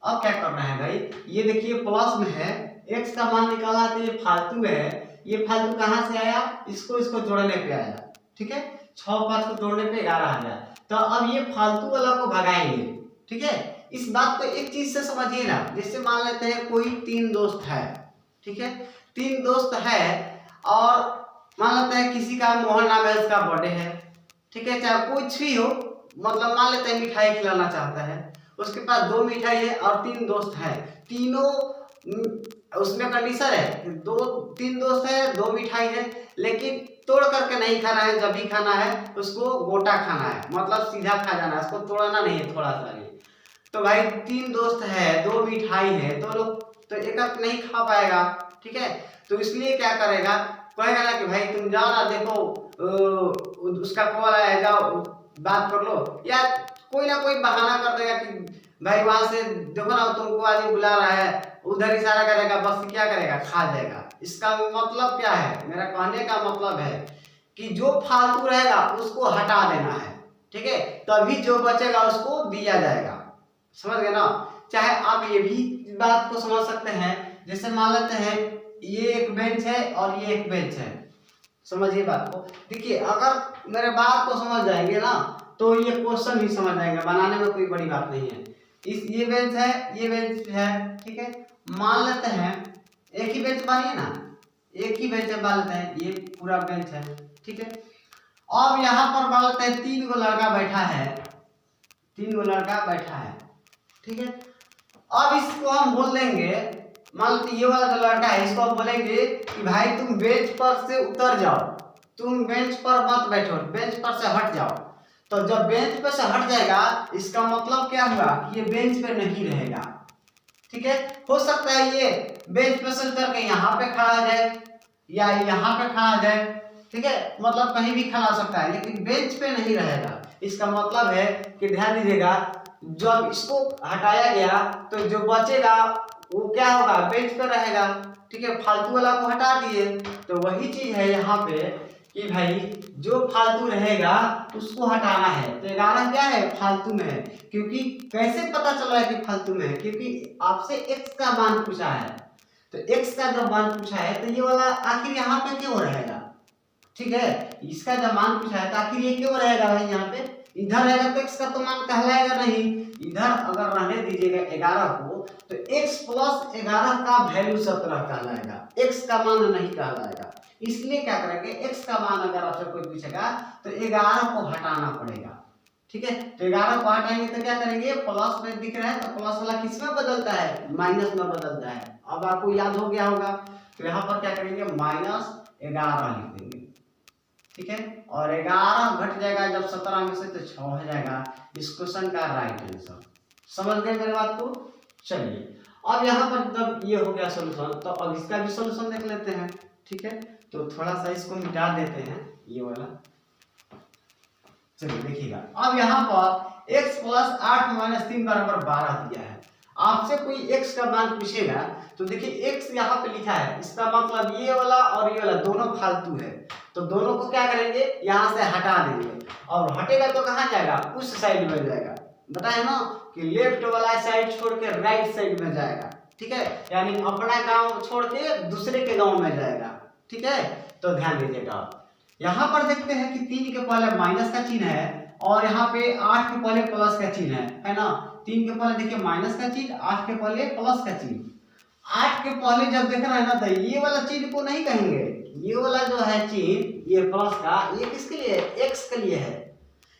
अब क्या करना है भाई, ये देखिए प्लस में है, x का मान निकालना है तो ये फालतू है, ये फालतू कहाँ से आया, इसको जोड़ने पे आया। ठीक है, 6 5 को जोड़ने पे 11 आ गया। तो अब ये फालतू वाला को भगाएंगे। ठीक है, इस बात को एक चीज से समझिए ना, जैसे मान लेते हैं कोई 3 दोस्त है। ठीक है, 3 दोस्त है और मान लेते हैं किसी का मोहन नाम है, उसका बर्थडे है। ठीक है, चाहे कुछ भी हो, मतलब मान लेते हैं मिठाई खिलाना चाहता है, उसके पास 2 मिठाई है और 3 दोस्त है, तीनों उसमें कंडीशन है, 3 दोस्त है, 2 मिठाई है, लेकिन तोड़ करके नहीं खाना है, जब भी खाना है उसको गोटा खाना है, मतलब सीधा खा जाना है, उसको तोड़ना नहीं है थोड़ा सा भी। तो भाई 3 दोस्त है, 2 मिठाई है, तो लोग तो एक एक नहीं खा पाएगा, ठीक है। तो इसलिए क्या करेगा, कहेगा ना कि भाई तुम जाओ ना, देखो उसका कॉल आया, जाओ बात कर लो, या कोई ना कोई बहाना कर देगा कि भाई वहां से देखो ना तुमको आज बुला रहा है, उधर इशारा करेगा, बस क्या करेगा, खा जाएगा। इसका मतलब क्या है, मेरा कहने का मतलब है कि जो फालतू रहेगा उसको हटा देना है, ठीक है, तभी जो बचेगा उसको दिया जाएगा। समझ गए ना। चाहे आप ये भी बात को समझ सकते हैं, जैसे मान लेते हैं ये एक बेंच है और ये एक बेंच है, समझिए बात को। देखिए अगर मेरे बात को समझ जाएंगे ना तो ये क्वेश्चन भी समझ जाएंगे, बनाने में कोई बड़ी बात नहीं है। ये बेंच है, ये बेंच है, ठीक है, मान लेते हैं एक ही बेंच मानिए ना, एक ही बेंच मान लेते हैं, ये पूरा बेंच है, ठीक है। अब यहाँ पर मान लेते हैं 3 गो लड़का बैठा है, 3 गो लड़का बैठा है, ठीक है। अब इसको हम बोल देंगे, मान लो ये वाला जो लड़का है इसको हम बोलेंगे कि भाई तुम बेंच पर से उतर जाओ, तुम बेंच पर मत बैठो, बेंच पर से हट जाओ। तो जब बेंच पर से हट जाएगा इसका मतलब क्या हुआ कि ये बेंच पे नहीं रहेगा, ठीक है। हो सकता है ये बेंच पे से उतर के यहाँ पे खड़ा हो जाए या यहाँ पे खड़ा हो जाए, ठीक है, मतलब कहीं भी खड़ा हो सकता है, लेकिन बेंच पे नहीं रहेगा। इसका मतलब है कि ध्यान दीजिएगा, जब इसको हटाया गया तो जो बचेगा वो क्या होगा, बेंच पे रहेगा, ठीक है। फालतू वाला को हटा दिए, तो वही चीज है यहाँ पे कि भाई जो फालतू रहेगा उसको हटाना है। तो 11 क्या है, फालतू में है। क्योंकि कैसे पता चल रहा है कि फालतू में है, क्योंकि आपसे x का मान पूछा है, तो x का जब मान पूछा है तो ये वाला आखिर यहाँ पे क्यों रहेगा, ठीक है। इसका जब मान पूछा है तो आखिर ये क्यों रहेगा भाई, यहाँ पे इधर रहेगा तो x का तो मान कहलाएगा नहीं, इधर अगर रहने दीजिएगा 11 को तो x प्लस 11 का वैल्यू 17 कहलाएगा, x का मान नहीं कहलाएगा। इसलिए क्या करेंगे, x का मान अगर आपसे कोई पूछेगा तो 11 को हटाना पड़ेगा, ठीक है। तो 11 को हटाएंगे तो क्या करेंगे, प्लस में दिख रहा है तो प्लस वाला किस में बदलता है, माइनस में बदलता है। अब आपको याद हो गया होगा, तो यहाँ पर क्या करेंगे, -11 लिख देंगे, ठीक है। और 11 घट जाएगा जब 17 में से तो 6 हो जाएगा इस क्वेश्चन का राइट आंसर। समझ गए मेरे बात को। चलिए अब यहाँ पर जब ये हो गया सोल्यूशन, तो अब इसका भी सोल्यूशन देख लेते हैं, ठीक है। तो थोड़ा सा इसको मिटा देते हैं ये वाला। चलिए देखिएगा, अब यहाँ पर x प्लस 8 माइनस 3 बराबर 12 दिया है। आपसे कोई x का मान पूछेगा तो देखिए x यहाँ पे लिखा है, इसका मतलब ये वाला और ये वाला दोनों फालतू है, तो दोनों को क्या करेंगे, यहाँ से हटा देंगे, और हटेगा तो कहाँ जाएगा, उस साइड में जाएगा। बताए ना कि लेफ्ट वाला साइड छोड़ के राइट साइड में जाएगा, ठीक है, यानी अपना गांव छोड़ के दूसरे के गांव में जाएगा, ठीक है। तो ध्यान दीजिएगा, यहाँ पर देखते हैं कि 3 के पहले माइनस का चिन्ह है और यहाँ पे 8 के पहले प्लस का चिन्ह है ना। 3 के पहले देखिए माइनस का चिन्ह, 8 के पहले प्लस का चिन्ह। 8 के पहले जब देखना है ना तो ये वाला चिन्ह को नहीं कहेंगे, ये वाला जो है चिन्ह ये प्लस का, ये किसके लिए है, एक्स के लिए है।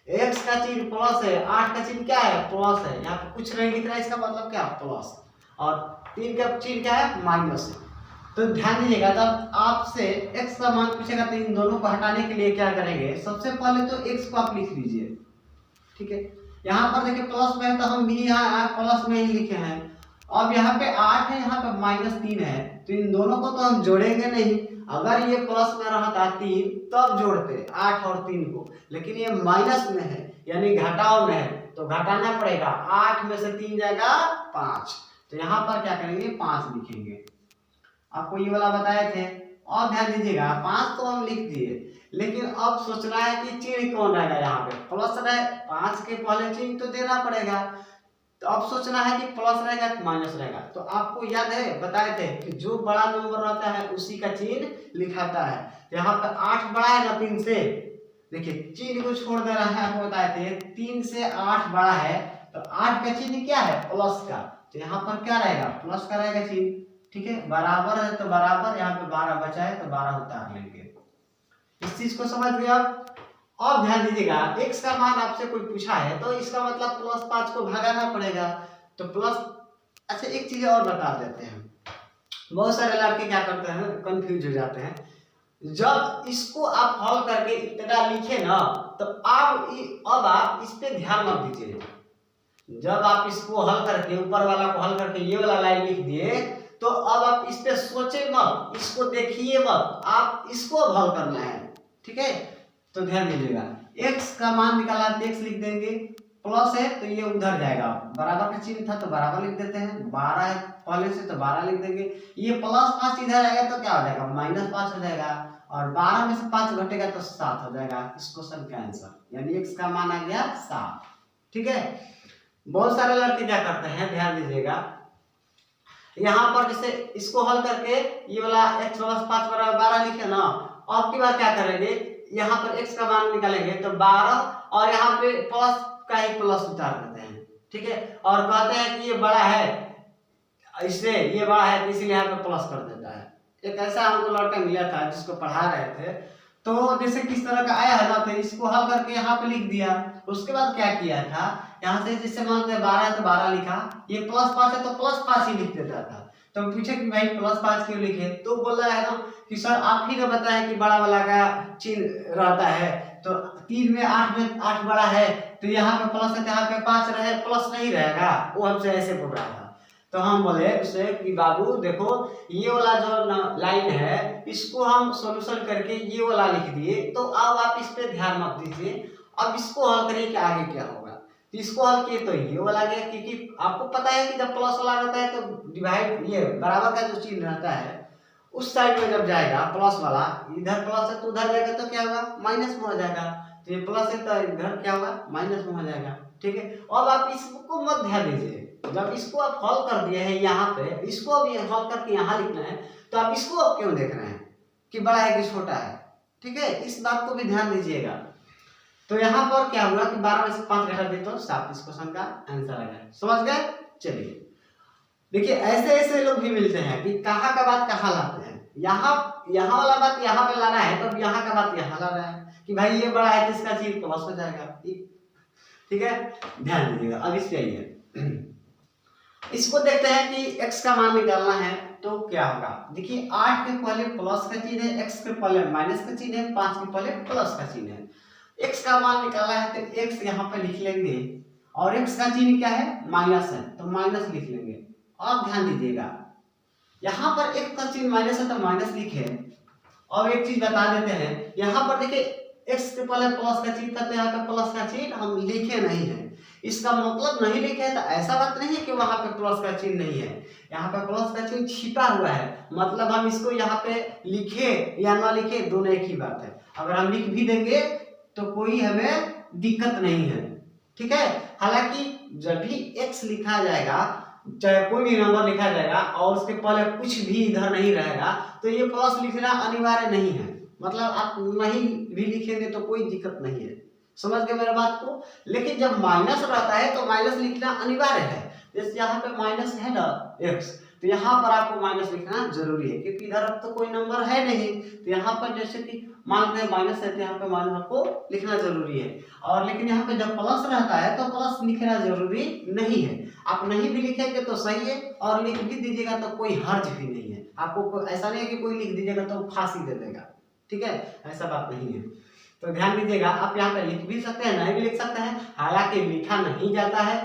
एक्स का चिन्ह प्लस है, 8 का चिन्ह क्या है, प्लस है। यहाँ पे कुछ नहीं दिख रहा है, इसका मतलब क्या, प्लस, और 3 का चिन्ह क्या है, माइनस है। तो ध्यान दीजिएगा, जब आपसे x का मान पूछेगा तो इन दोनों को हटाने के लिए क्या करेंगे, सबसे पहले तो x को आप लिख लीजिए, ठीक है। यहाँ पर देखिए प्लस में है तो हम भी यहाँ प्लस में ही लिखे हैं। अब यहाँ पे 8 है, यहाँ पे -3 है, तो इन दोनों को तो हम जोड़ेंगे नहीं। अगर ये प्लस में रहता 3 तब जोड़ते 8 और 3 को, लेकिन ये माइनस में है यानी घटाव में है तो घटाना पड़ेगा। 8 में से 3 जाएगा 5, तो यहाँ पर क्या करेंगे, 5 लिखेंगे। आपको ये वाला बताए थे, और ध्यान दीजिएगा 5 तो हम लिख दिए, लेकिन अब सोचना है कि चिन्ह कौन रहेगा, यहाँ पे प्लस रहे, 5 के पहले चिन्ह तो देना पड़ेगा। तो अब सोचना है कि प्लस रहेगा कि माइनस रहेगा। तो आपको याद है, बताए थे कि जो बड़ा नंबर रहता है उसी का चिन्ह लिखाता है। तो यहाँ पर 8 बड़ा है ना 3 से, देखिए चिन्ह को छोड़ दे रहा है, आपको बताए थे 3 से 8 बड़ा है, तो 8 का चिन्ह क्या है, प्लस का, तो यहाँ पर क्या रहेगा, प्लस का रहेगा चिन्ह, ठीक है। बराबर है तो बराबर, यहाँ पे 12 बचा है तो 12 उतार लेंगे। इस चीज को समझ गए आप। अब ध्यान दीजिएगा, x का मान आपसे कोई पूछा है तो इसका मतलब +5 को भगाना पड़ेगा, तो प्लस। अच्छा एक चीज और बता देते हैं, बहुत सारे लड़के क्या करते हैं, कंफ्यूज हो जाते हैं। जब इसको आप हल करके इतना लिखे ना, तो अब आप इस पे ध्यान मत दीजिए। जब आप इसको हल करके ऊपर वाला को हल करके ये वाला लाइन लिख दिए, तो अब आप इस पे सोचे मत, इसको देखिए मत, आप इसको अब हल करना है। ठीक है, तो ध्यान दीजिएगा, x का मान निकाला तो x लिख देंगे, प्लस है तो ये उधर जाएगा, बराबर का चिन्ह था तो बराबर लिख देते हैं, 12 है पहले से तो 12 लिख देंगे, ये प्लस 5 इधर आएगा तो क्या हो जाएगा, -5 हो जाएगा, और 12 में से 5 घटेगा तो 7 हो जाएगा इस क्वेश्चन का आंसर, यानी x का मान आ गया 7। ठीक है, बहुत सारे लड़के क्या करते हैं, ध्यान दीजिएगा, यहाँ पर जैसे इसको हल करके ये वाला x + 5 = 12 लिखे ना, अब की बार क्या करेंगे, यहाँ पर x का मान निकालेंगे तो 12 और यहाँ पे प्लस का ही प्लस उतार देते हैं। ठीक है, और कहते हैं कि ये बड़ा है, इससे ये बड़ा है तो इसीलिए यहाँ पे प्लस कर देता है। एक ऐसा हमको लड़का मिला था जिसको पढ़ा रहे थे, तो जैसे किस तरह का आया है ना, तो इसको हल करके यहाँ पे लिख दिया, उसके बाद क्या किया था, यहाँ से जैसे मानते हैं 12 है तो 12 लिखा, ये +5 है तो +5 ही लिख देता था। तो पूछे कि भाई +5 क्यों लिखे, तो बोल रहा है ना कि सर आप ही ने बताया कि बड़ा वाला का चिन्ह रहता है, तो 3 में 8 में 8 बड़ा है, तो यहाँ पे प्लस है तो यहाँ पे 5 रहे, प्लस नहीं रहेगा, वो हमसे ऐसे बोल रहा था। तो हम बोले उससे कि बाबू देखो ये वाला जो लाइन है इसको हम सॉल्यूशन करके ये वाला लिख दिए, तो अब आप इस पे ध्यान मत दीजिए, अब इसको हल करिए कि आगे क्या होगा। तो इसको हल किए तो ये वाला गया, क्योंकि आपको पता है कि जब प्लस वाला रहता है तो डिवाइड, ये बराबर का जो चिन्ह रहता है उस साइड में जब जाएगा प्लस वाला, इधर प्लस है तो उधर जाएगा तो क्या होगा, माइनस में हो जाएगा, तो ये प्लस है तो इधर क्या होगा, माइनस में हो जाएगा। ठीक है, अब आप इसको मत ध्यान दीजिए, जब इसको आप हल कर दिए हैं यहाँ पे, इसको अब ये हल करके यहाँ लिखना है, तो आप इसको अब क्यों देख रहे हैं कि बड़ा है कि छोटा है। ठीक है, इस बात को भी ध्यान दीजिएगा। तो यहाँ पर क्या हुआ कि 12 में से 5 घटा दिए तो 7 इस क्वेश्चन का आंसर आ गया। समझ गए? चलिए देखिए, ऐसे ऐसे लोग भी मिलते हैं कि कहाँ का बात कहाँ लाते हैं, यहाँ वाला बात यहाँ पे लाना है तो यहाँ का बात यहाँ लाना है कि भाई ये बड़ा है तो इसका चिन्ह प्लस हो जाएगा। ठीक है, ध्यान दीजिएगा। अब इस पे आइए, इसको देखते हैं कि x का मान निकालना है तो क्या होगा। देखिए 8 के पहले प्लस का चिन्ह है, x के पहले माइनस का चिन्ह है, 5 के पहले प्लस का चिन्ह है। x का मान निकालना है तो x यहाँ पे लिख लेंगे, और x का चिन्ह क्या है, माइनस है तो माइनस लिख लेंगे। अब ध्यान दीजिएगा, यहाँ पर x का चिन्ह माइनस है तो माइनस लिखे, और एक चीज बता देते हैं, यहाँ पर देखिए x के पहले प्लस का चिन्ह था तो यहाँ पे प्लस का चिन्ह हम लिखे नहीं है, इसका मतलब नहीं लिखे है तो ऐसा बात नहीं है कि वहां पे प्लस का चिन्ह नहीं है, यहाँ पे प्लस का चिन्ह छिपा हुआ है, मतलब हम इसको यहाँ पे लिखे या ना लिखे दोनों एक ही बात है। अगर हम लिख भी देंगे तो कोई हमें दिक्कत नहीं है। ठीक है, हालांकि जब भी x लिखा जाएगा, चाहे कोई भी नंबर लिखा जाएगा और उसके पहले कुछ भी इधर नहीं रहेगा, तो ये प्लस लिखना अनिवार्य नहीं है, मतलब आप नहीं भी लिखेंगे तो कोई दिक्कत नहीं है। समझ गए मेरे बात को? लेकिन जब माइनस रहता है तो माइनस लिखना अनिवार्य है। जैसे यहाँ पे माइनस है ना x, तो यहाँ पर आपको माइनस लिखना जरूरी है, क्योंकि इधर अब तो कोई नंबर है नहीं, तो यहाँ पर जैसे कि मानते हैं माइनस है तो यहाँ पे माइनस आपको लिखना जरूरी है। और लेकिन यहाँ पे जब प्लस रहता है तो प्लस लिखना जरूरी नहीं है, आप नहीं भी लिखेंगे तो सही है, और लिख भी दीजिएगा तो कोई हर्ज भी नहीं है। आपको ऐसा नहीं है कि कोई लिख दीजिएगा तो फांसी दे देगा। ठीक है, ऐसा बात नहीं है। तो ध्यान दीजिएगा, आप यहाँ पे लिख भी सकते हैं, नहीं भी लिख सकते हैं, हालांकि लिखा नहीं जाता है।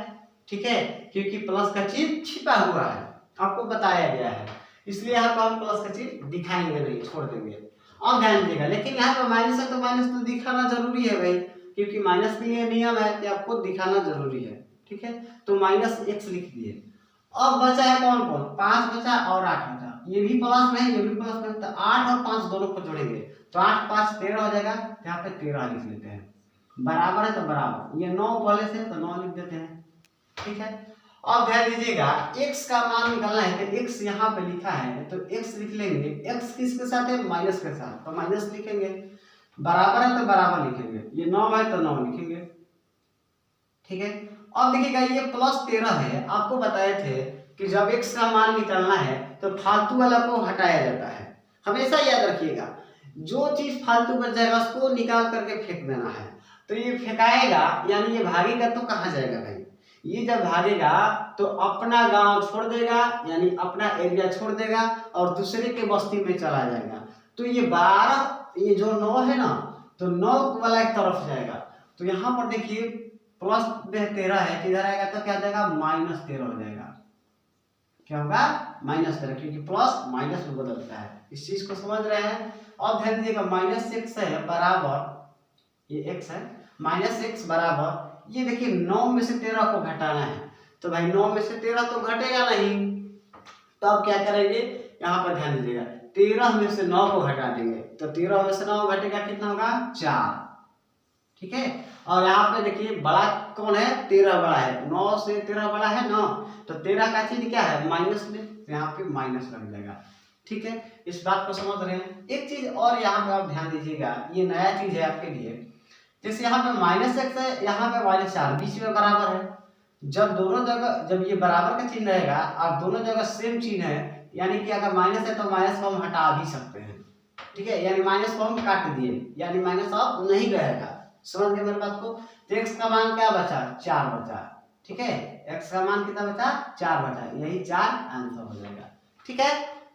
ठीक है, क्योंकि प्लस का चिन्ह छिपा हुआ है, आपको बताया गया है, इसलिए यहाँ पर हम प्लस का चिन्ह दिखाएंगे नहीं, छोड़ देंगे। और ध्यान दीजिएगा, लेकिन यहाँ पे माइनस है तो माइनस तो दिखाना जरूरी है भाई, क्योंकि माइनस के लिए नियम है कि आपको दिखाना जरूरी है। ठीक है, तो -x लिख दिए। अब बचा है कौन कौन, 5 बचा और 8 बचा, ये भी प्लस में है ये भी प्लस में है, तो 8 और 5 दोनों को जोड़ेंगे तो 8 5 13 हो जाएगा, यहाँ पे 13 लिख लेते हैं, बराबर है तो बराबर, ये 9 पहले से तो 9 लिख देते हैं। ठीक है, अब ध्यान दीजिएगा, x का मान निकालना है तो x यहाँ पे लिखा है तो x लिख लेंगे, x किसके साथ है, माइनस के साथ, तो माइनस लिखेंगे, बराबर है तो बराबर लिखेंगे, ये 9 है तो 9 लिखेंगे। ठीक है, अब देखिएगा ये +13 है, आपको बताए थे कि जब x का मान निकालना है तो फालतू वाला को हटाया जाता है। हमेशा याद रखिएगा, जो चीज फालतू बच जाएगा उसको निकाल करके फेंक देना है। तो ये फेंकाएगा यानी ये भागेगा तो कहाँ जाएगा भाई, ये जब भागेगा तो अपना गांव छोड़ देगा, यानी अपना एरिया छोड़ देगा और दूसरे के बस्ती में चला जाएगा। तो ये 12, ये जो 9 है ना, तो 9 वाला एक तरफ जाएगा। तो यहाँ पर देखिए प्लस 13 है, किधर आएगा तो क्या हो जाएगा -13 हो जाएगा। क्या होगा -13, क्योंकि प्लस माइनस में बदलता है। इस चीज को समझ रहे हैं। अब ध्यान दीजिएगा -x है बराबर, ये x है, -x बराबर, ये देखिए 9 में से 13 को घटाना है, तो भाई 9 में से 13 तो घटेगा नहीं, तो अब क्या करेंगे, यहाँ पर ध्यान दीजिएगा 13 में से 9 को घटा देंगे, तो 13 में से 9 घटेगा कितना होगा 4, ठीक है। और यहाँ पे देखिए बड़ा कौन है, 13 बड़ा है, 9 से 13 बड़ा है ना, तो 13 का चीज क्या है माइनस में, तो यहाँ पे माइनस लग जाएगा, ठीक है। इस बात को समझ रहे हैं। एक चीज और यहाँ पे आप ध्यान दीजिएगा, ये नया चीज है आपके लिए, जैसे यहाँ पे -x है, यहाँ पे -4 बीच में बराबर है, जब दोनों जगह, जब ये बराबर का चिन्ह रहेगा और दोनों जगह सेम चिन्ह है, यानी कि अगर माइनस है तो माइनस को हम हटा भी सकते हैं, ठीक है, यानी माइनस को हम काट दिए, यानी माइनस अब नहीं रहेगा। समझ गए मेरी बात को। तो x का मान क्या बचा 4 बचा, ठीक है, x का मान कितना बचा 4 बचा, यही 4 आंसर हो जाएगा, ठीक है।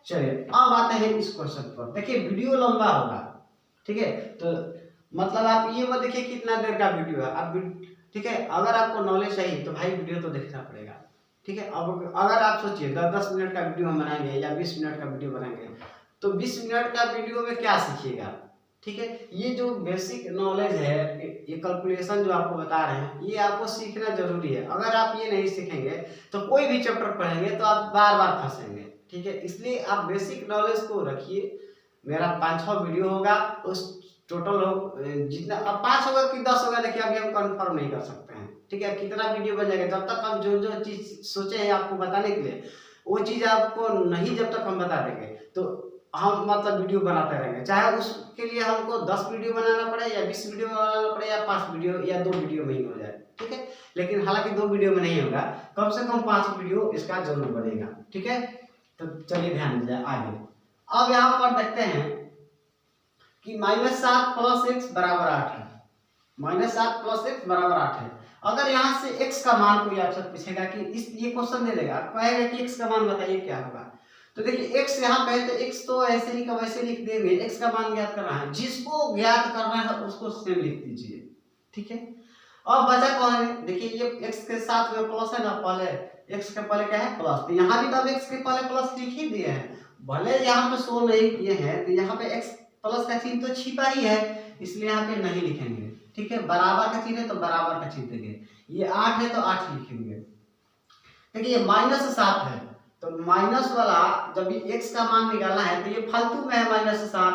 चलिए अब आते हैं इस क्वेश्चन पर। देखिए वीडियो लंबा होगा, ठीक है, तो मतलब आप ये मत देखिए कितना देर का वीडियो है, आप ठीक है, अगर आपको नॉलेज चाहिए तो भाई वीडियो तो देखना पड़ेगा, ठीक है। अब अगर आप सोचिए 10-10 मिनट का वीडियो हम बनाएंगे या 20 मिनट का वीडियो बनाएंगे, तो 20 मिनट का वीडियो में क्या सीखिएगा, ठीक है। ये जो बेसिक नॉलेज है, ये कैलकुलेशन जो आपको बता रहे हैं, ये आपको सीखना जरूरी है। अगर आप ये नहीं सीखेंगे तो कोई भी चैप्टर पढ़ेंगे तो आप बार बार फंसेंगे, ठीक है। इसलिए आप बेसिक नॉलेज को रखिए। मेरा 5-6 वीडियो होगा, उस टोटल जितना अब 5 होगा कि 10 होगा, देखिए अभी हम कंफर्म नहीं कर सकते हैं, ठीक है। कितना वीडियो बन जाएगा, जब तक हम जो जो चीज सोचे हैं आपको बताने के लिए, वो चीज आपको नहीं जब तक हम बता देंगे तो हम मतलब वीडियो बनाते रहेंगे, चाहे उसके लिए हमको 10 वीडियो बनाना पड़े या 20 वीडियो बनाना पड़े या 5 वीडियो या 2 वीडियो में ही हो जाए, ठीक है। लेकिन हालांकि 2 वीडियो में नहीं होगा, कम से कम 5 वीडियो इसका जरूर बनेगा, ठीक है। तो चलिए ध्यान दीजिए आगे। अब यहाँ पर देखते हैं कि -7 + x बराबर 8 है, -7 + x बराबर 8 है। अगर यहाँ से x का मान कोई आपसे पूछेगा कि इस ये क्वेश्चन दे देगा, कहेगा कि x का मान बताइए क्या होगा, तो देखिए x यहाँ पे है तो x तो ऐसे ही का वैसे लिख देंगे, x का मान ज्ञात करना है, जिसको ज्ञात करना है उसको सेम लिख दीजिए, ठीक है। अब बचा कौन है, देखिए ये x के साथ में प्लस है ना, पहले x के पहले क्या है प्लस, तो यहाँ भी तो अब x के पहले प्लस लिख ही दिए हैं, भले यहाँ पे शो नहीं किए हैं, तो यहाँ पे x प्लस का चिन्ह तो छिपा ही है, इसलिए यहाँ पे नहीं लिखेंगे, ठीक है। बराबर का चिन्ह है तो बराबर का चिन्ह देंगे, ये 8 है तो 8 लिखेंगे। देखिए ये -7 है, तो माइनस वाला जब ये x का मान निकालना है तो ये फालतू में है -7,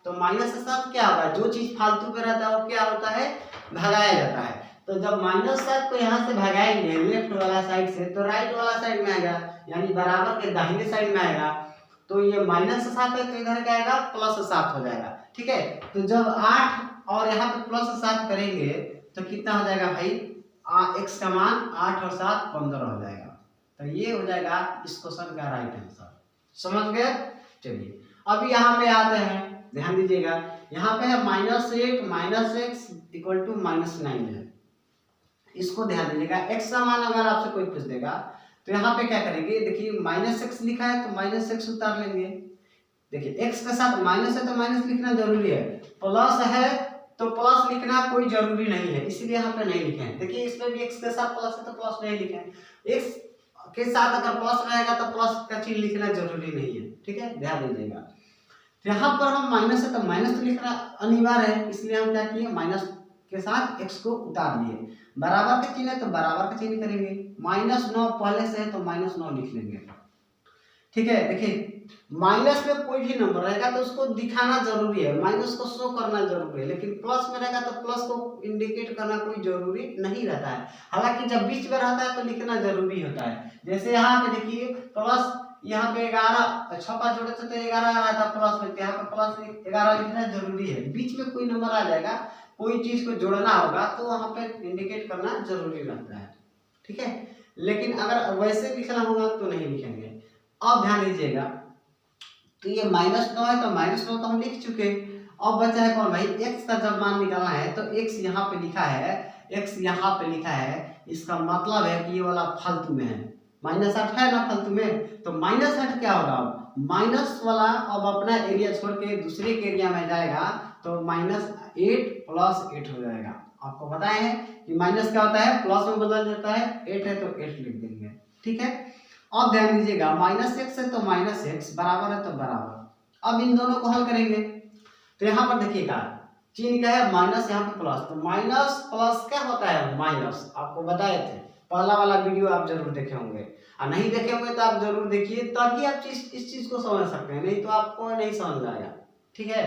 तो -7 क्या होगा, जो चीज फालतू में रहता है वो क्या होता है भगाया जाता है। तो जब -7 को यहाँ से भगाएंगे लेफ्ट वाला साइड से, तो राइट वाला साइड में आएगा, यानी बराबर के दाहिने साइड में आएगा, तो ये -7 है तो इधर क्या आएगा +7 हो जाएगा, ठीक है। तो जब 8 और यहाँ पे +7 करेंगे तो कितना हो जाएगा भाई, x का मान 8 और 7 15 हो जाएगा, तो ये हो जाएगा इस क्वेश्चन का राइट आंसर। समझ गए। चलिए अब यहाँ पे आते हैं, ध्यान दीजिएगा, यहाँ पे है -8 - x = -9 है, इसको ध्यान दीजिएगा। x का मान अगर आपसे कोई पूछ देगा तो यहाँ पे क्या करेंगे, देखिए -x लिखा है तो -x उतार लेंगे, देखिए x के साथ माइनस है तो माइनस लिखना जरूरी है, प्लस है तो प्लस लिखना कोई जरूरी नहीं है, इसलिए यहाँ पे नहीं लिखे हैं। देखिए इसमें भी x के साथ प्लस है तो प्लस नहीं लिखे हैं, x के साथ अगर प्लस रहेगा तो प्लस का चिन्ह लिखना जरूरी नहीं है, ठीक है, ध्यान दीजिएगा। तो यहाँ पर हम माइनस है तो माइनस तो लिखना अनिवार्य है, इसलिए हम क्या किए माइनस के साथ x को उतार दिए, बराबर का चिन्ह है तो बराबर का चिन्ह करेंगे, -9 पहले से है तो -9 लिख लेंगे, ठीक है। देखिए माइनस में कोई भी नंबर रहेगा तो उसको दिखाना जरूरी है, माइनस को शो करना जरूरी है, लेकिन प्लस में रहेगा तो प्लस को इंडिकेट करना कोई जरूरी नहीं रहता है। हालांकि जब बीच में रहता है तो लिखना जरूरी होता है, जैसे यहाँ पे देखिए प्लस, यहाँ पे 11 छपा जोड़े थे तो 11 आ रहा था प्लस में, यहाँ पे प्लस 11 लिखना जरूरी है। बीच में कोई नंबर आ जाएगा, कोई चीज को जोड़ना होगा तो वहां पे इंडिकेट करना जरूरी रहता है, ठीक है। लेकिन अगर वैसे लिखना होगा तो नहीं लिखेंगे। अब ध्यान दीजिएगा, तो ये -9 है तो -9 तो हम लिख चुके, अब बचा है कौन भाई, x का जब मान निकालना है तो x यहाँ पे लिखा है, x यहाँ पे लिखा है, इसका मतलब है कि ये वाला फालतू में है, -8 है ना फालतू में, तो -8 क्या होगा, माइनस वाला अब अपना एरिया छोड़ के दूसरे के एरिया में जाएगा तो -8 + 8 हो जाएगा, आपको बताए हैं कि माइनस क्या होता है, प्लस में बदल जाता है। 8 है तो 8 लिख देंगे, ठीक है। अब ध्यान दीजिएगा, -x है तो -x, बराबर है तो बराबर। अब इन दोनों को हल करेंगे तो यहाँ पर देखिएगा चिन्ह क्या है, माइनस, यहाँ पे प्लस, तो माइनस प्लस क्या होता है, माइनस। आपको बताए थे, पहला वाला वीडियो आप जरूर देखे होंगे, और नहीं देखे होंगे तो आप जरूर देखिए, ताकि आप इस चीज को समझ सकते हैं, नहीं तो आपको नहीं समझ आएगा, ठीक है।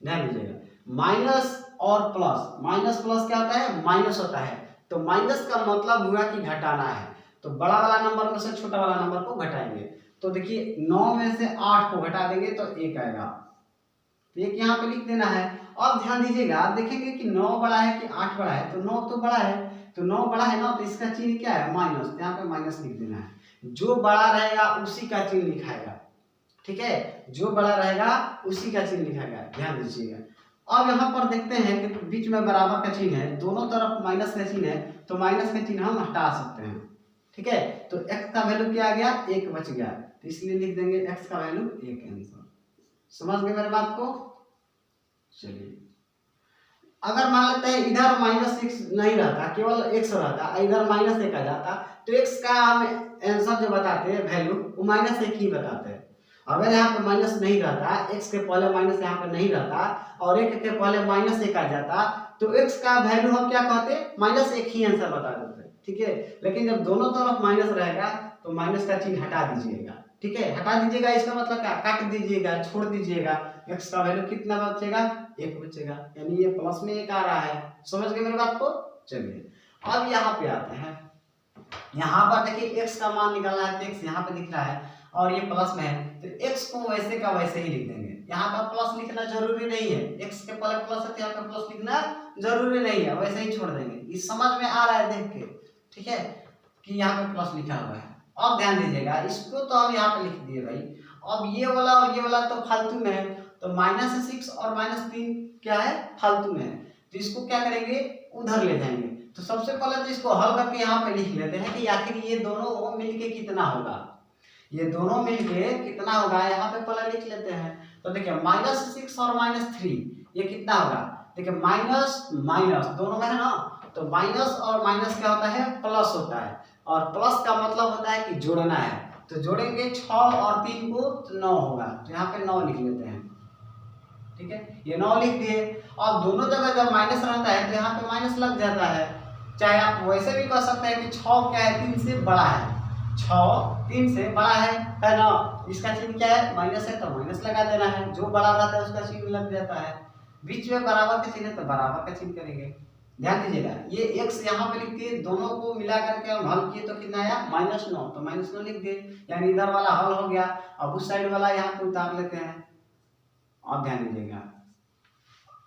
ध्यान दीजिएगा, माइनस और प्लस, माइनस प्लस क्या होता है, माइनस होता है। तो माइनस का मतलब हुआ कि घटाना है, तो बड़ा वाला नंबर में से छोटा वाला नंबर को घटाएंगे। तो देखिए 9 में से 8 को घटा देंगे तो 1 आएगा, तो एक यहाँ पे लिख देना है। अब ध्यान दीजिएगा, आप देखेंगे कि 9 बड़ा है कि 8 बड़ा है, तो 9 तो बड़ा है, तो 9 बड़ा है ना, तो इसका चिन्ह क्या है, माइनस, तो यहाँ पे माइनस लिख देना है। जो बड़ा रहेगा उसी का चिन्ह लिखाएगा, ठीक है, जो बड़ा रहेगा उसी का चिन्ह लिखाएगा, ध्यान दीजिएगा। अब यहाँ पर देखते हैं कि बीच में बराबर का चिन्ह है, दोनों तरफ माइनस का चिन्ह है, तो माइनस का चिन्ह हम हटा सकते हैं, ठीक है। तो x का वैल्यू क्या आ गया, 1 बच गया, तो इसलिए लिख देंगे x का वैल्यू 1 आंसर। समझ गए मेरे बात को। चलिए, अगर मान लेते हैं इधर -6 नहीं रहता, केवल x रहता, इधर -1 आ जाता, तो x का हम आंसर जो बताते हैं वैल्यू, वो -1 ही बताते हैं। अगर यहाँ पे माइनस नहीं रहता, x के पहले माइनस यहाँ पे नहीं रहता और 1 के पहले -1 आ जाता, तो x का वैल्यू हम क्या कहते, -1 ही आंसर बता देते, ठीक है। लेकिन जब दोनों तरफ माइनस रहेगा तो माइनस का चिन्ह हटा दीजिएगा, ठीक है, हटा दीजिएगा। इसका मतलब क्या, काट दीजिएगा, छोड़ दीजिएगा, x का वैल्यू कितना बचेगा, 1 बचेगा, यानी ये प्लस में 1 आ रहा है। समझ गए मेरी बात को। चलिए अब यहाँ पे आते हैं, यहाँ पर देखिए x का मान निकालना है, तो x यहाँ पे दिख रहा है और ये प्लस में है, तो x को वैसे का वैसे ही लिख देंगे। यहाँ पर प्लस लिखना जरूरी नहीं है, x के पहले प्लस है तो यहाँ पर प्लस लिखना जरूरी नहीं है, वैसे ही छोड़ देंगे। ये समझ में आ रहा है देख के, ठीक है, कि यहाँ पे प्लस लिखा हुआ है। अब ध्यान दीजिएगा, इसको तो हम यहाँ पे लिख दिए भाई। अब ये वाला और ये वाला तो फालतू में है, तो -6 और -3 क्या है, फालतू में है, तो इसको क्या करेंगे, उधर ले जाएंगे। तो सबसे पहले तो इसको हल करके यहाँ पे लिख लेते हैं कि आखिर ये दोनों मिलके कितना होगा, ये दोनों मिलके कितना होगा, यहाँ पे पहले लिख लेते हैं। तो देखिए -6 और -3 ये कितना होगा, देखिए माइनस माइनस दोनों में है ना, तो माइनस और माइनस क्या होता है, प्लस होता है, और प्लस का मतलब होता है कि जोड़ना है, तो जोड़ेंगे 6 और 3 को तो 9 होगा, तो यहाँ पे 9 लिख लेते हैं, ठीक है, ये 9 लिख दिए। अब दोनों जगह जब माइनस रहता है तो यहाँ पे माइनस लग जाता है, चाहे आप वैसे भी कह सकते हैं कि 6 क्या है, 3 से बड़ा है, 6 3 से बड़ा है ना, इसका चिन्ह क्या है, माइनस है, तो माइनस लगा देना है, जो बड़ा रहता है उसका चिन्ह लग जाता है। बीच में बराबर का चिन्ह है तो बराबर का चिन्ह करेंगे। ध्यान दीजिएगा, ये x यहाँ पे लिख दिए, दोनों को मिला करके हम हल किए तो कितना आया, -9, तो -9 लिख दिए, यानी इधर वाला हल हो गया। अब उस साइड वाला यहाँ पे उतार लेते हैं। अब ध्यान दीजिएगा,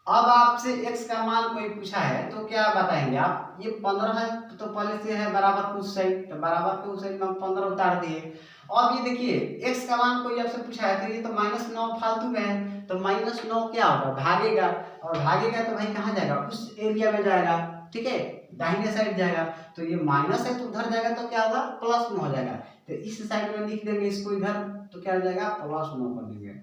अब आपसे x का मान कोई पूछा है तो क्या बताएंगे आप, ये 15 है तो पहले से है बराबर उस साइड, तो बराबर के उस साइड में 15 उतार दिए। अब ये देखिए x का मान कोई आपसे पूछा है, तो ये तो -9 फालतू में है, तो -9 क्या होगा, भागेगा, और भागेगा तो भाई कहाँ जाएगा, उस एरिया में जाएगा, ठीक है, दाहिने साइड जाएगा, तो ये माइनस है तो उधर जाएगा तो क्या होगा, प्लस में हो जाएगा, तो इस साइड में लिख देंगे इसको इधर, तो क्या हो जाएगा, +9 कर देंगे,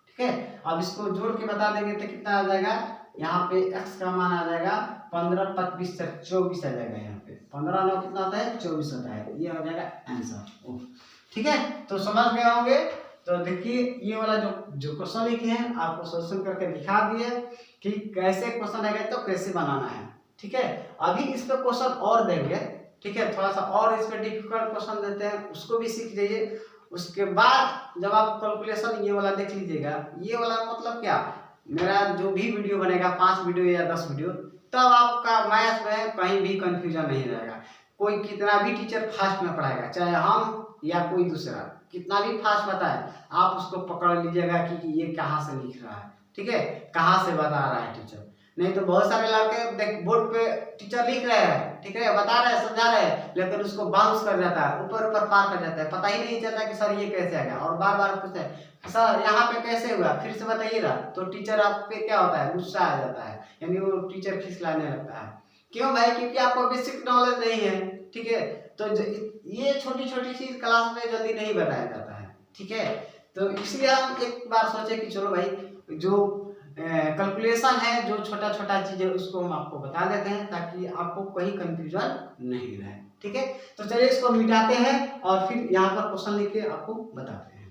ठीक है। अब इसको जोड़ के बता देंगे तो कितना आ जाएगा, यहाँ पे x का मान आ जाएगा 15 25 24 आ जाएगा, यहाँ पे 15 9 कितना होता है, 24 होता है, ये हो जाएगा आंसर, ठीक है। तो समझ गए होंगे। तो देखिए ये वाला जो क्वेश्चन लिखे हैं आपको सोल्यूशन करके दिखा दिए कि कैसे क्वेश्चन आएगा तो कैसे बनाना है, ठीक है। अभी इस पे क्वेश्चन और देंगे, ठीक है, थोड़ा सा और इस पे डिफिकल्ट क्वेश्चन देते हैं, उसको भी सीख लीजिए। उसके बाद जब आप कैलकुलेशन ये वाला देख लीजिएगा, ये वाला मतलब क्या, मेरा जो भी वीडियो बनेगा 5 वीडियो या 10 वीडियो, तब आपका मैथ में कहीं भी कंफ्यूजन नहीं रहेगा। कोई कितना भी टीचर फास्ट में पढ़ाएगा, चाहे हम या कोई दूसरा कितना भी फास्ट बताए, आप उसको पकड़ लीजिएगा कि ये कहाँ से लिख रहा है, ठीक है, कहाँ से बता रहा है टीचर। नहीं तो बहुत सारे लड़के बोर्ड पे टीचर लिख रहे हैं, ठीक है, बता रहे हैं, समझा रहे हैं, लेकिन उसको बाउंस कर जाता है, ऊपर ऊपर पार कर जाता है, पता ही नहीं चलता कि सर ये कैसे आएगा, और बार बार पूछते हैं सर यहाँ पे कैसे हुआ, फिर से बताइएगा, तो टीचर आप पे क्या होता है, गुस्सा आ जाता है, यानी वो टीचर खिसलाने लगता है। क्यों भाई, क्योंकि आपको बेसिक नॉलेज नहीं है, ठीक है। तो ये छोटी छोटी चीज क्लास में जल्दी नहीं बताया जाता है, ठीक है। तो इसलिए हम एक बार सोचे कि चलो भाई जो कैलकुलेशन है, जो छोटा छोटा चीज है उसको हम आपको बता देते हैं ताकि आपको कहीं कंफ्यूजन नहीं रहे। ठीक है, तो चलिए इसको मिटाते हैं और फिर यहाँ पर क्वेश्चन लिख के आपको बताते हैं।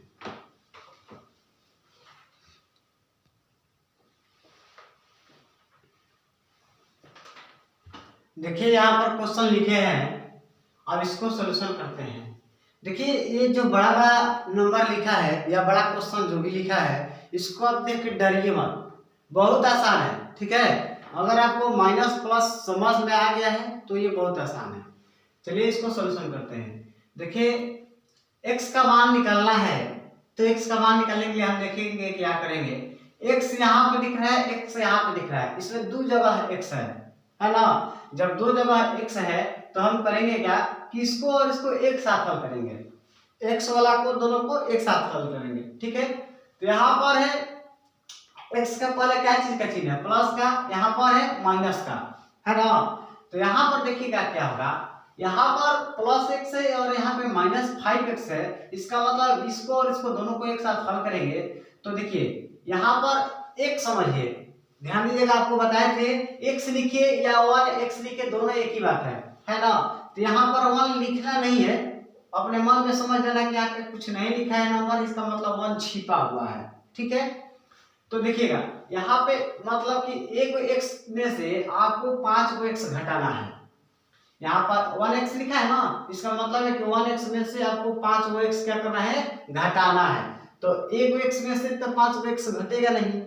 देखिए यहाँ पर क्वेश्चन लिखे हैं, अब इसको सोल्यूशन करते हैं। देखिए ये जो बड़ा बड़ा नंबर लिखा है या बड़ा क्वेश्चन जो भी लिखा है, इसको आप देख के डरिए मत, बहुत आसान है। ठीक है, अगर आपको माइनस प्लस समझ में आ गया है तो ये बहुत आसान है। चलिए इसको सोल्यूशन करते हैं। देखिए x का मान निकालना है, तो x का मान निकालने के लिए हम देखेंगे क्या करेंगे। x यहाँ पे दिख रहा है, x यहाँ पे दिख रहा है, इसमें दो जगह x है ना। जब दो जगह x है तो हम करेंगे क्या कि इसको और इसको एक साथ हल करेंगे, x वाला को दोनों को एक साथ हल करेंगे। ठीक है, तो यहाँ पर है x का पहले क्या चीज का चिन्ह है, प्लस का, यहाँ पर है माइनस का, है ना। तो यहाँ पर देखिएगा क्या होगा, यहाँ पर प्लस x है और यहाँ पे माइनस 5x है। इसका मतलब इसको और इसको दोनों को एक साथ हल करेंगे तो देखिए यहाँ पर एक समझिए, ध्यान दीजिएगा, आपको बताए थे x लिखिए या 1x लिखिए दोनों एक ही बात है ना। तो यहाँ पर 1 लिखना नहीं है, अपने मन में समझ लेना कि यहाँ पे कुछ नहीं लिखा है नंबर, इसका मतलब 1 छिपा हुआ है। ठीक है, तो देखिएगा यहाँ पे मतलब कि एक x में से आपको 5 को x घटाना है। यहाँ पर 1x लिखा है ना, इसका मतलब है कि 1x में से आपको 5 को x क्या करना है, घटाना है। तो एक x में से तो 5 को x घटेगा नहीं,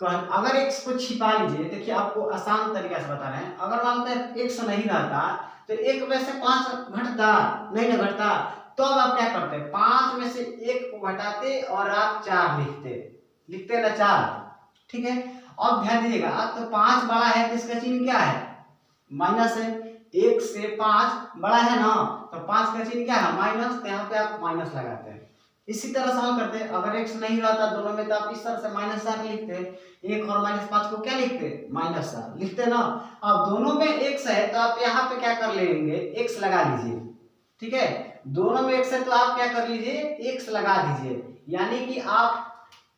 तो अगर x को छिपा लीजिए। देखिए आपको आसान तरीका से बता रहे हैं, अगर मानते हैं x नहीं रहता तो 1 में से 5 घटता नहीं ना घटता, तो अब आप क्या करते, 5 में से 1 को घटाते और आप 4 लिखते ना 4। ठीक है, अब ध्यान दीजिएगा, तो 5 बड़ा है तो इसका चिन्ह क्या है, माइनस है। 1 से 5 बड़ा है ना, तो 5 का चिन्ह क्या है, माइनस, तो यहाँ पे आप माइनस लगाते हैं। इसी तरह से हम करते हैं, अगर x नहीं रहता दोनों में तो आप इस तरह से -4 लिखते, 1 और -5 को क्या लिखते, -4 लिखते ना। अब दोनों में x है तो आप यहाँ पे क्या कर लेंगे, x लगा लीजिए। ठीक है, दोनों में x है तो आप क्या कर लीजिए, x लगा दीजिए। यानी कि आप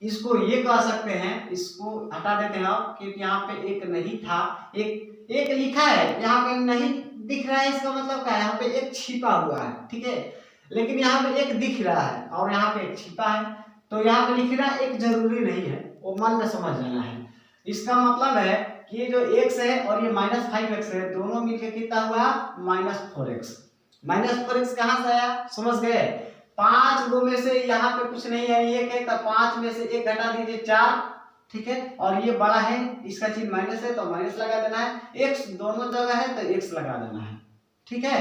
इसको ये कह सकते हैं, इसको हटा देते हैं आप, क्योंकि यहाँ पे एक नहीं था, एक लिखा है, यहाँ पे नहीं दिख रहा है, इसका मतलब क्या है, यहाँ पे एक छिपा हुआ है। ठीक है, लेकिन यहाँ पे एक दिख रहा है और यहाँ पे एक छिपा है, तो यहाँ पे लिखना एक जरूरी नहीं है, वो मन में समझ लेना है। इसका मतलब है कि ये जो x है और ये -5x है, दोनों मिलकर कितना हुआ, -4x। -4x कहाँ से आया, समझ गए। 5 दो में से यहाँ पे कुछ नहीं है, एक है, तो 5 में से 1 घटा दीजिए 4। ठीक है, और ये बड़ा है, इसका चिन्ह माइनस है तो माइनस लगा देना है, x दोनों जगह है तो x लगा देना है। ठीक है,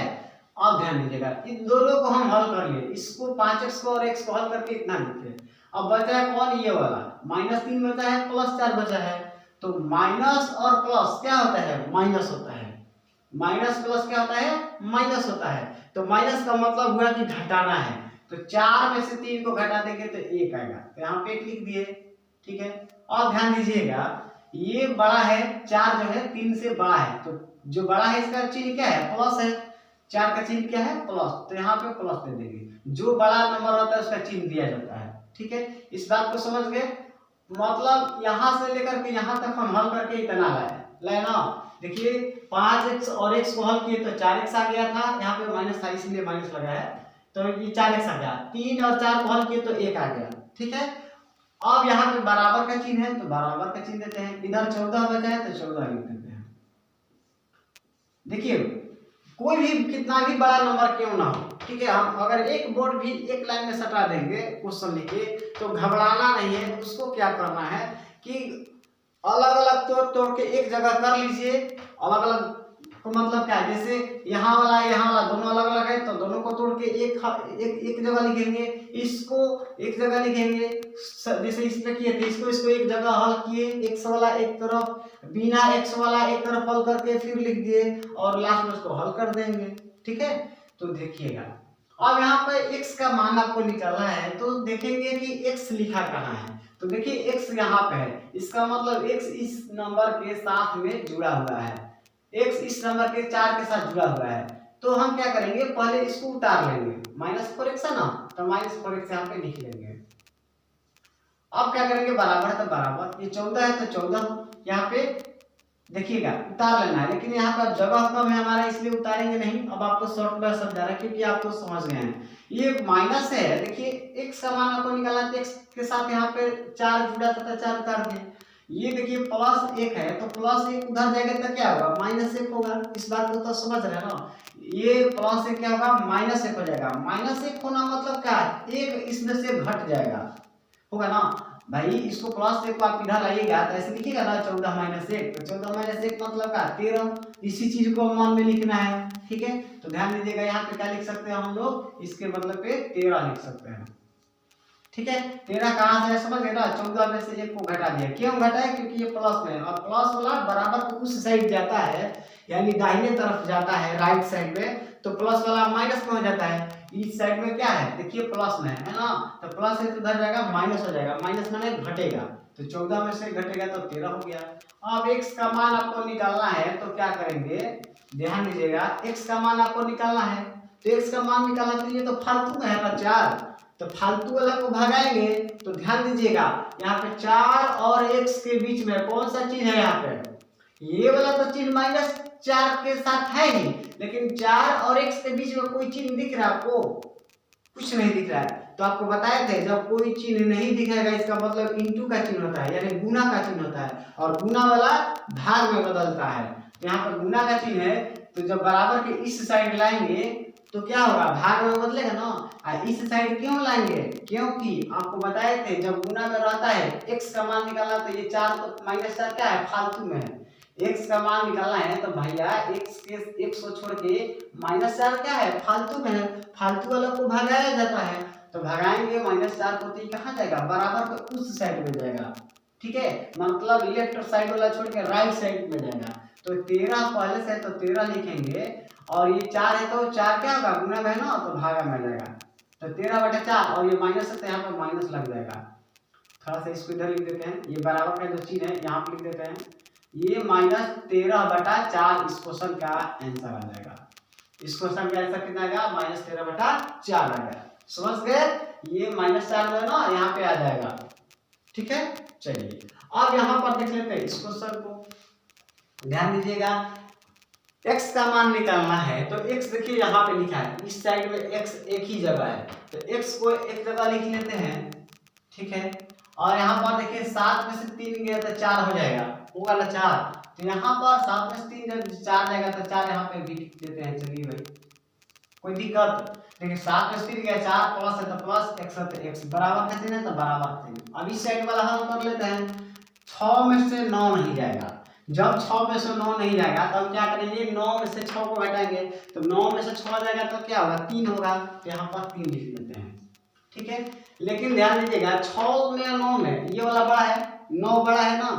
अब ध्यान दीजिएगा, इन दोनों को हम हल कर लिए, इसको 5x को और x को हल करके इतना लिखे। अब बचा है कौन, ये वाला -3 बचा है, +4 बचा है। तो माइनस और प्लस क्या होता है, माइनस होता है, माइनस प्लस क्या होता है, माइनस होता है। तो माइनस का मतलब हुआ कि घटाना है, तो 4 में से 3 को घटा देंगे तो 1 आएगा, तो यहाँ पे 1 लिख दिए। ठीक है, और ध्यान दीजिएगा, ये बड़ा है, 4 जो है 3 से बड़ा है, तो जो बड़ा है इसका चिन्ह क्या है, प्लस है, 4 का चिन्ह क्या है, प्लस, तो यहाँ पे प्लस दे देंगे। जो बड़ा नंबर होता है उसका चिन्ह दिया जाता है। ठीक है, इस बात को समझ गए, मतलब यहाँ से लेकर के यहाँ तक हम हल करके इतना लाए ना। देखिए 5x और x को हल किए तो 4x आ गया था, यहाँ पे माइनस था इसलिए माइनस लगा है, तो ये 4x आ गया। 3 और 4 को हल किए तो 1 आ गया। ठीक है, अब यहाँ पे बराबर का चिन्ह है तो बराबर का चिन्ह देते हैं, इधर 14 बचा है तो 14 लिख देते हैं। देखिए कोई भी कितना भी बड़ा नंबर क्यों ना हो, ठीक है, हम अगर एक बोर्ड भी एक लाइन में सटा देंगे क्वेश्चन लिखे तो घबराना नहीं है। उसको क्या करना है कि अलग अलग तोड़ के एक जगह कर लीजिए। अलग अलग तो मतलब क्या है, जैसे यहाँ वाला दोनों अलग अलग है तो दोनों को तोड़ के एक जगह लिखेंगे, इसको एक जगह लिखेंगे। जैसे इसमें किए थे, इसको एक जगह हल किए, x वाला एक तरफ, बिना x वाला एक तरफ हल करके फिर लिख दिए और लास्ट में उसको हल कर देंगे। ठीक है, तो देखिएगा अब यहाँ पे x का मान आपको निकालना है तो देखेंगे कि x लिखा कहाँ है। तो देखिए x यहाँ पे है, इसका मतलब x इस नंबर के साथ में जुड़ा हुआ है, x इस नंबर के 4 के साथ जुड़ा हुआ है। तो हम क्या करेंगे, पहले इसको उतार लेंगे, -4x है ना, तो -4x यहाँ पे लिख लेंगे। अब क्या करेंगे, बराबर है तो बराबर, ये 14 है तो 14 यहाँ पे देखिएगा उतार लेना है, लेकिन यहाँ पे अब जगह कम है हमारा इसलिए उतारेंगे नहीं। अब आपको शॉर्ट में समझा रहा है क्योंकि आप तो समझ गए हैं। ये माइनस है, देखिए x का मान आपको निकालना है, x के साथ यहाँ पे 4 जुड़ा था 4 उतार दिए। ये देखिए प्लस 1 है तो प्लस 1 उधर जाएगा तो क्या होगा, माइनस 1 होगा। इस बात को तो समझ रहे हैं ना, ये प्लस 1 क्या होगा, माइनस 1 हो जाएगा। माइनस 1 होना मतलब क्या है, एक इसमें से घट जाएगा, होगा ना भाई। इसको प्लस 1 को आप इधर लाइएगा तो ऐसे लिखिएगा ना 14 माइनस 1, तो 14 माइनस 1 मतलब क्या 13। इसी चीज को मान में लिखना है, ठीक है। तो ध्यान दीजिएगा यहाँ पे क्या लिख सकते हैं हम लोग, इसके मतलब पे 13 लिख सकते हैं, ठीक है। 13 कहाँ से है समझ गए ना, 14 में से 1 को घटा दिया। क्यों घटाया, क्योंकि ये प्लस में है और प्लस वाला बराबर को उस साइड जाता है, यानी दाहिने तरफ जाता है राइट साइड में, तो प्लस वाला माइनस में हो जाता है। इस साइड में क्या है, देखिए प्लस में है ना, तो प्लस है तो उधर जाएगा माइनस हो जाएगा, माइनस में घटेगा, तो 14 में से घटेगा तो 13 हो गया। अब x का मान आपको निकालना है तो क्या करेंगे, ध्यान दीजिएगा, x का मान आपको निकालना है तो x का मान निकालना के लिए तो फालतू में है ना 4, तो फालतू वाला को भगाएंगे। तो ध्यान दीजिएगा यहाँ पे 4 और x के बीच में कौन सा चिन्ह है, यहाँ पे ये वाला तो चिन्ह -4 के साथ है ही, लेकिन 4 और x के बीच में कोई चिन्ह दिख रहा है आपको, कुछ नहीं दिख रहा है। तो आपको बताए थे जब कोई चिन्ह नहीं दिखेगा इसका मतलब इंटू का चिन्ह होता है, यानी गुना का चिन्ह होता है, और गुना वाला भाग में बदलता है। तो यहाँ पर गुना का चिन्ह है, तो जब बराबर के इस साइड लाएंगे तो क्या होगा, भाग में बदलेगा ना। इस साइड क्यों लाएंगे, क्योंकि आपको बताए थे जब गुना में रहता है x का मान निकालना, तो ये 4 तो -4 क्या है, फालतू में है। x का मान निकालना है तो भैया x को छोड़ के -4 क्या है, फालतू में है, फालतू वाला को भगाया जाता है। तो भगाएंगे -4 को, तो कहाँ जाएगा, बराबर के उस साइड में जाएगा, ठीक है, मतलब लेफ्ट साइड वाला छोड़ के राइट साइड में जाएगा। तो 13 पहले से तो 13 लिखेंगे, और ये 4 है तो 4 क्या होगा, गुना में है ना, तो भागा में जाएगा, तो 13/4, और ये माइनस है तो यहाँ पर माइनस लग जाएगा। थोड़ा सा इसको इधर लिख देते हैं, ये बराबर का जो चिन्ह है यहाँ पर लिख देते हैं, ये -13/4 इस क्वेश्चन का आंसर आ जाएगा। इस क्वेश्चन का आंसर कितना आएगा, -13/4 आएगा। समझ गए, ये -4 जो है ना यहाँ पे आ जाएगा, ठीक है। चलिए अब यहाँ पर देख लेते हैं इस क्वेश्चन को, ध्यान दीजिएगा। x का मान निकालना है तो x देखिए यहाँ पे लिखा है, इस साइड में x एक ही जगह है, तो x को एक जगह लिख लेते हैं, ठीक है। और यहाँ पर देखिए 7 में से 3 गया तो 4 हो जाएगा, होगा ना 4, तो यहाँ पर 7 में से 3 जब 4 जाएगा तो 4 यहाँ पे भी लिख देते हैं। चलिए भाई कोई दिक्कत, देखिए 7 में से 3 गया, 4 प्लस है तो प्लस, x है तो x, बराबर का चिन्ह है तो बराबर चिन्ह। अब इस साइड वाला हम कर लेते हैं, 6 में से 9 नहीं जाएगा, जब 6 में से 9 नहीं जाएगा तब क्या करेंगे, 9 में से 6 को घटाएंगे, तो 9 में से 6 जाएगा तो क्या होगा, 3 होगा, तो यहाँ पर 3 लिख लेते हैं, ठीक है। लेकिन ध्यान दीजिएगा 6 में 9 में ये वाला बड़ा है, 9 बड़ा है ना,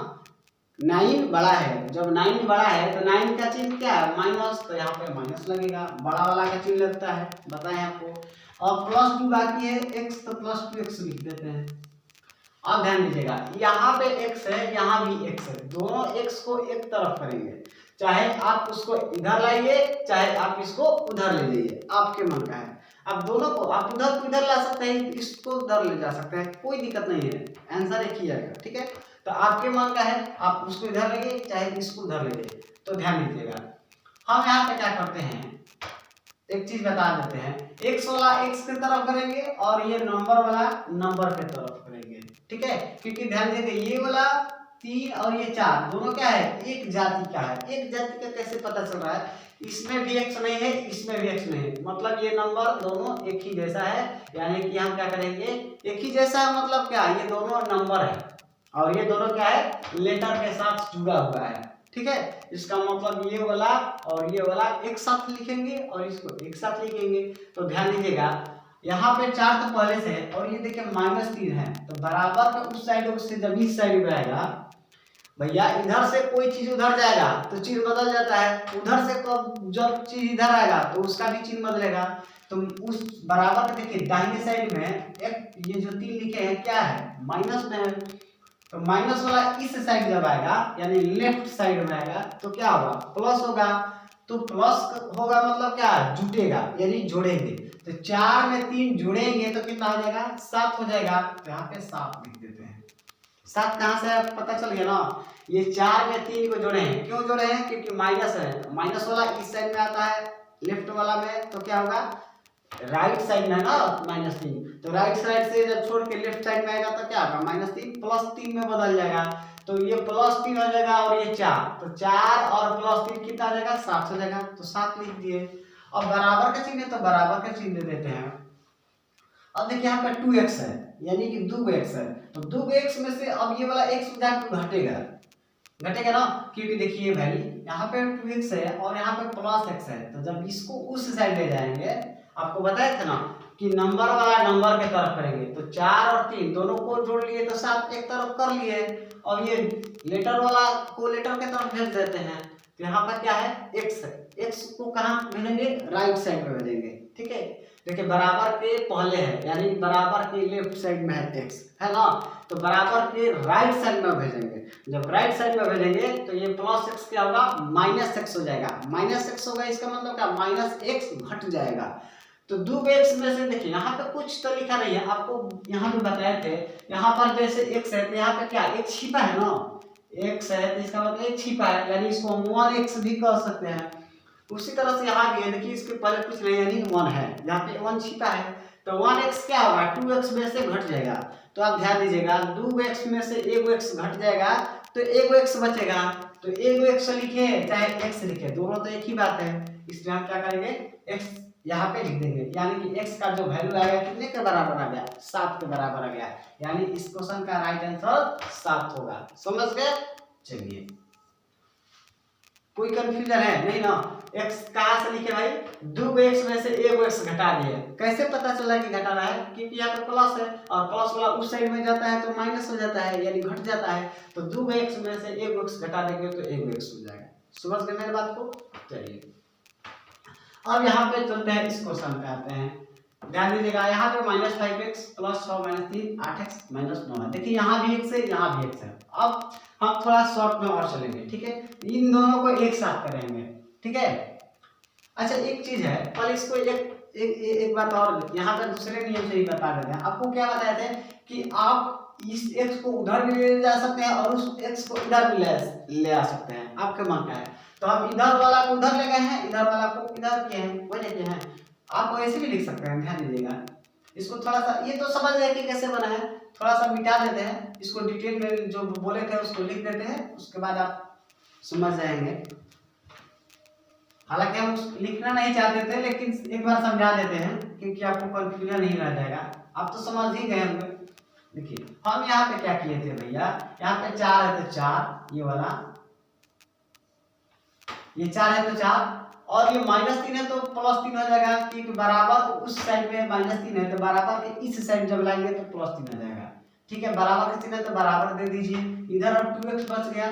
9 बड़ा है, जब 9 बड़ा है तो 9 का चिन्ह क्या है, माइनस, तो यहाँ पे माइनस लगेगा, बड़ा वाला का चिन्ह लगता है, बताएं आपको। और +2 बाकी है x, तो +2x लिख देते हैं। अब ध्यान दीजिएगा यहाँ पे x है, यहाँ भी x है, दोनों x को एक तरफ करेंगे, चाहे आप उसको इधर लाइए चाहे आप इसको उधर ले जाइए, आपके मन का है। अब दोनों को आप उधर ला सकते हैं, इसको उधर ले जा सकते हैं, कोई दिक्कत नहीं है, आंसर एक ही आएगा, ठीक है। तो आपके मन का है, आप उसको इधर ले चाहे इसको उधर ले जाइए। तो ध्यान दीजिएगा हम यहाँ पे क्या करते हैं, एक चीज बता देते हैं, x वाला x की तरफ करेंगे और ये नंबर वाला नंबर के तरफ करेंगे, ठीक है। क्योंकि ध्यान दीजिए ये वाला 3 और ये 4 दोनों क्या है, एक जाति का है। एक जाति का कैसे पता चल रहा है, इसमें भी x नहीं है इसमें भी x नहीं है, मतलब ये नंबर दोनों एक ही जैसा है, यानी कि हम क्या करेंगे, एक ही जैसा है मतलब क्या, ये दोनों नंबर है और ये दोनों क्या है, लेटर के साथ जुड़ा हुआ है, ठीक है। इसका मतलब ये वाला और ये वाला एक साथ लिखेंगे और इसको एक साथ लिखेंगे। तो ध्यान दीजिएगा यहाँ पे 4 तो पहले से है, और ये देखिए -3 है, तो बराबर के उस साइड उससे जब इस साइड में आएगा भैया, इधर से कोई चीज उधर जाएगा तो चिन्ह बदल जाता है, उधर से जब चीज इधर आएगा तो उसका भी चिन्ह बदलेगा। तो उस बराबर के देखिए दाहिने साइड में एक ये जो 3 लिखे हैं क्या है, माइनस में है, तो माइनस वाला इस साइड जब आएगा यानी लेफ्ट साइड में आएगा तो क्या होगा, प्लस होगा। तो प्लस होगा मतलब क्या, जुटेगा यानी जोड़ेंगे, तो 4 में 3 जोड़ेंगे तो कितना हो जाएगा, 7 हो जाएगा, तो यहाँ पे 7 लिख देते हैं, 7 कहाँ से है पता चल गया ना। ये 4 में 3 को जोड़े हैं, क्यों जोड़े हैं? क्योंकि माइनस है, माइनस वाला इस साइड में आता है लेफ्ट वाला में, तो क्या होगा राइट साइड में ना -3, तो राइट साइड से जब छोड़ के लेफ्ट साइड में आएगा तो क्या होगा -3 +3 में बदल जाएगा, तो ये +3 हो जाएगा और ये 4, तो 4 और +3 कितना आ जाएगा 7 हो जाएगा, तो 7 लिख दिए। अब बराबर का चिन्ह है तो बराबर का चिन्ह दे देते हैं। अब देखिए यहाँ पे 2x है, यानी कि 2x है, तो 2x में से अब ये वाला x घटेगा, घटेगा ना, क्योंकि देखिए वैल्यू यहाँ पे 2x है और यहाँ पे +x है, तो जब इसको उस साइड ले जाएंगे, आपको बताया था ना कि नंबर वाला नंबर के तरफ करेंगे, तो 4 और 3 दोनों को जोड़ लिए तो 7 एक तरफ कर लिए, और ये लेटर वाला को लेटर के तरफ भेज देते हैं, तो यहाँ पर क्या है x है, x को कहाँ भेजेंगे राइट साइड में भेजेंगे, ठीक है। देखिए बराबर के पहले है, यानी बराबर के लेफ्ट साइड में है x है ना, तो बराबर के राइट साइड में भेजेंगे, जब राइट साइड में भेजेंगे तो ये +x क्या होगा -x हो जाएगा, -x होगा इसका मतलब क्या -x घट जाएगा। तो 2x में से देखिए यहाँ पे कुछ तो लिखा नहीं है, आपको यहाँ पे बताए थे, यहाँ पर जैसे x है तो यहाँ पे क्या x छिपा है ना, x है तो इसका मतलब x छिपा है, यानी इसको हम 1x भी कह सकते हैं। उसी तरह से यहाँ भी है, देखिए इसके पहले कुछ नहीं यानी 1 है, यहाँ पे 1 छिपा है, तो 1x क्या होगा 2x में से घट जाएगा, तो आप ध्यान दीजिएगा 2x में से 1x घट जाएगा तो 1x बचेगा, तो 1x लिखे चाहे x लिखे दोनों तो एक ही बात है, इसलिए हम क्या करेंगे x यहाँ पे लिख देंगे, यानी कि x का जो वैल्यू आएगा कितने के बराबर आ गया 7 के बराबर आ गया, यानी इस क्वेश्चन का राइट आंसर 7 होगा। समझ गए? चलिए कोई कंफ्यूजन है नहीं ना? x कहाँ से लिखे भाई 2x में से 1x घटा दिए, कैसे पता चला कि घटाना है? क्योंकि यहाँ पे प्लस है और प्लस वाला उस साइड में जाता है तो माइनस हो जाता है, यानी घट जाता है, तो 2x में से 1x घटा देंगे तो 1x हो जाएगा। समझ गए मेरी बात को? चलिए अब यहाँ पे चलते हैं इस क्वेश्चन पे आते हैं, ध्यान दीजिएगा यहाँ पे -5x + 6 - 3 8x - 9 है, देखिए यहाँ भी x है यहाँ भी x है। अब हम थोड़ा शॉर्ट में और चलेंगे, ठीक है, इन दोनों को एक साथ करेंगे, ठीक है। अच्छा एक चीज है, पर इसको एक बात और यहाँ पे दूसरे नियम से ही बता देते हैं। आपको क्या बताए थे कि आप इस x को उधर भी ले जा सकते हैं और उस x को इधर भी ले आ सकते हैं, आपके मन का है, तो हम इधर वाला को उधर ले गए हैं, इधर वाला को इधर किए हैं, वो लेके हैं। आप ऐसे भी लिख सकते हैं, ध्यान दीजिएगा। इसको थोड़ा सा ये तो समझ गए कि कैसे बना है, थोड़ा सा मिटा देते हैं इसको, डिटेल में जो बोले थे उसको लिख देते हैं, उसके बाद आप समझ जाएंगे। हालांकि हम लिखना नहीं चाहते थे लेकिन एक बार समझा देते हैं क्योंकि आपको कंफ्यूजन नहीं रह जाएगा, आप तो समझ ही गए होंगे। देखिए हम यहाँ पे क्या किए थे भैया, यहाँ पे 4 है तो 4 ये वाला, ये 4 है तो 4 और ये -3 है तो +3 हो जाएगा, क्योंकि बराबर उस साइड में -3 है तो बराबर के इस साइड जब लाएंगे तो +3 हो जाएगा, ठीक है। बराबर का चिन्ह है तो बराबर दे दीजिए, इधर अब 2x बच गया,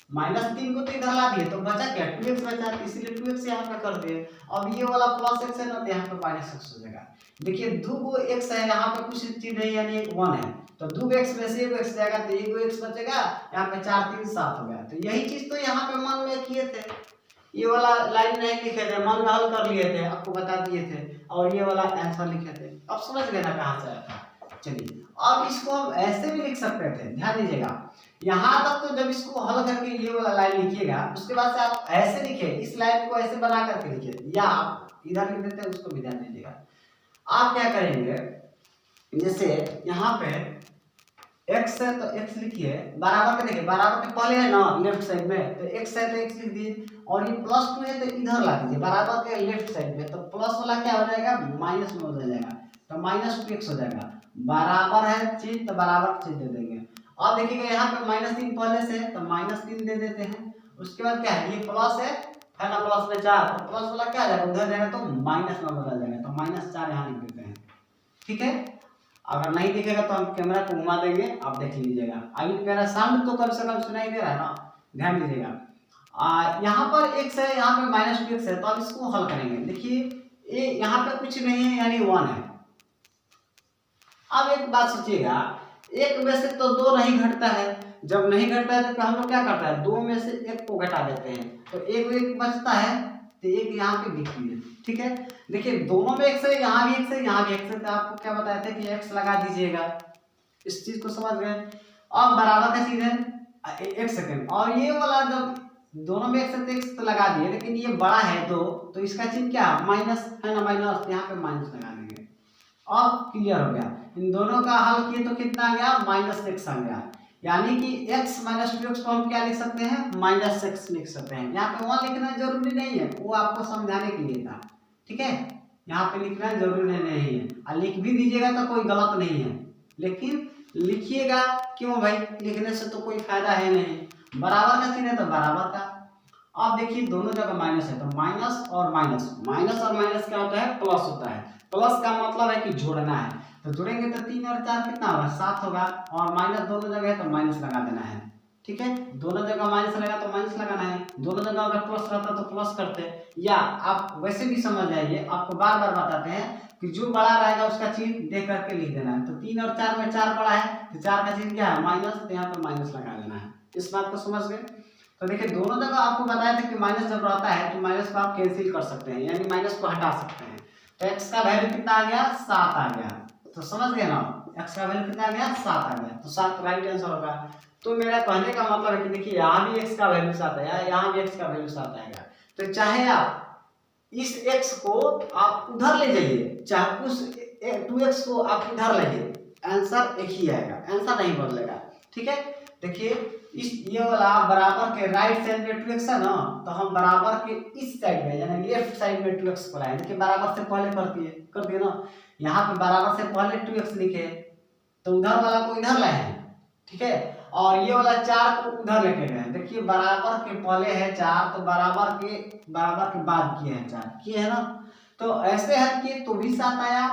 -3 को तो इधर ला दिए तो बचा क्या 2x बचा, इसलिए 2x यहाँ पे कर दिए। अब ये वाला +x है ना तो यहाँ पे -x हो जाएगा। देखिए 2 x है, यहाँ पे कुछ चीज नहीं यानी 1 है, तो 2x में से 1x जाएगा तो 1x बचेगा, यहाँ पे 4 3 7 हो गया। तो यही चीज तो यहाँ पे मन में किए थे, ये वाला लाइन नहीं लिखे थे, मन में हल कर लिए थे, आपको बता दिए थे, और ये वाला आंसर लिखे थे। अब समझ गए ना कहाँ से आया था? चलिए अब इसको हम ऐसे भी लिख सकते थे, ध्यान दीजिएगा, यहाँ तक तो जब इसको हल करके ये वाला लाइन लिखिएगा, उसके बाद से आप ऐसे लिखिए, इस लाइन को ऐसे बना करके लिखिए, या आप इधर लिख देते हैं, उसको भी ध्यान दीजिएगा। आप क्या करेंगे, जैसे यहाँ पे x है तो x लिखिए, बराबर के देखिए बराबर के पहले है ना लेफ्ट साइड में, तो x है तो x लिख दिए, और ये +2 है तो इधर ला दीजिए बराबर के लेफ्ट साइड में, तो प्लस वाला क्या हो जाएगा माइनस में हो जाएगा, तो -2x हो जाएगा। बराबर है चीज तो बराबर चीज दे देंगे। अब देखिएगा यहाँ पे -3 पहले से है तो -3 दे देते हैं, उसके बाद क्या है ये प्लस है ना, प्लस में 4, तो प्लस वाला क्या आ जाएगा उधर जाएगा तो माइनस में बदल जाएगा, तो -4 यहाँ लिख देते हैं, ठीक है। अगर नहीं दिखेगा तो हम कैमरा को घुमा देंगे, आप देख लीजिएगा। अभी मेरा साउंड तो कम से कम सुनाई दे रहा है ना, ध्यान दीजिएगा। यहाँ पर x है, यहाँ पे -2x है, तो अब इसको हल करेंगे। देखिए ये यहाँ पे कुछ नहीं है यानी 1 है। अब एक बात सोचिएगा, एक में से तो 2 नहीं घटता है, जब नहीं घटता है तो हम लोग क्या करता है 2 में से 1 को घटा देते हैं, तो 1 बचता है, तो 1 यहाँ पे लिख दिए, ठीक है। देखिए दोनों में x है, यहाँ भी x है, यहाँ भी x है, तो आपको क्या बताया था कि x लगा दीजिएगा, इस चीज को समझ गए। अब बराबर का चीज है, एक सेकंड, और ये वाला जब दोनों में एक साथ एक्स तो लगा दिए, लेकिन ये बड़ा है दो, तो इसका चिन्ह क्या माइनस है ना, माइनस, यहाँ पे माइनस लगा देंगे। अब क्लियर हो गया, इन दोनों का हल किए तो कितना आ गया, माइनस एक्स आ गया। यानी कि x माइनस 2x को हम क्या लिख सकते हैं, माइनस एक्स लिख सकते हैं। यहाँ पे 1 लिखना जरूरी नहीं है, वो आपको समझाने के लिए था, ठीक है। यहाँ पे लिखना जरूरी नहीं है, और लिख भी दीजिएगा तो कोई गलत नहीं है, लेकिन लिखिएगा क्यों भाई, लिखने से तो कोई फायदा है नहीं। बराबर का चिन्ह है तो बराबर का। अब देखिए दोनों जगह माइनस है, तो माइनस और माइनस, माइनस और माइनस क्या होता है, प्लस होता है। प्लस का मतलब है कि जोड़ना है, तो जोड़ेंगे तो 3 और 4 कितना होगा, 7 होगा, और माइनस दोनों जगह है तो माइनस लगा देना है, ठीक है। दोनों जगह माइनस लगा तो माइनस लगाना है, दोनों जगह अगर प्लस रहता तो प्लस करते, या आप वैसे भी समझ जाइए, आपको बार बार बताते हैं कि जो बड़ा रहेगा उसका चिन्ह देख करके लिख देना है। तो 3 और 4 में 4 बड़ा है, तो 4 का चिन्ह क्या है, माइनस, तो यहाँ पे माइनस लगा देना है। इस बात को समझ गए। तो देखिए दोनों जगह आपको बताया था कि माइनस जब रहता है तो माइनस को आप कैंसिल कर सकते हैं, यानी माइनस को हटा सकते हैं। तो x का वैल्यू कितना आ गया, 7 आ गया। तो समझ गए ना, x का वैल्यू कितना आ गया, 7 आ गया, तो 7 राइट आंसर होगा। तो मेरा कहने का मतलब है कि देखिए यहाँ भी x का वैल्यू 7 आया, यहाँ भी x का वैल्यू 7 आएगा। तो चाहे आप इस x को आप उधर ले जाइए, चाहे उस 2x को आप इधर लाइए, आंसर एक ही आएगा, आंसर नहीं बदलेगा, ठीक है। देखिए इस ये वाला बराबर के राइट साइड में 2x है ना, तो हम बराबर के इस साइड में यानी लेफ्ट साइड में 2x को लाए, देखिए बराबर से पहले कर दिए ना, यहाँ पे बराबर से पहले 2x लिखे, तो उधर वाला को इधर लाए हैं, ठीक है। और ये वाला 4 को उधर लेके गए, देखिए बराबर के पहले है 4, तो बराबर के बाद किए हैं 4, किए है ना। तो ऐसे है कि तो भी 7 आया।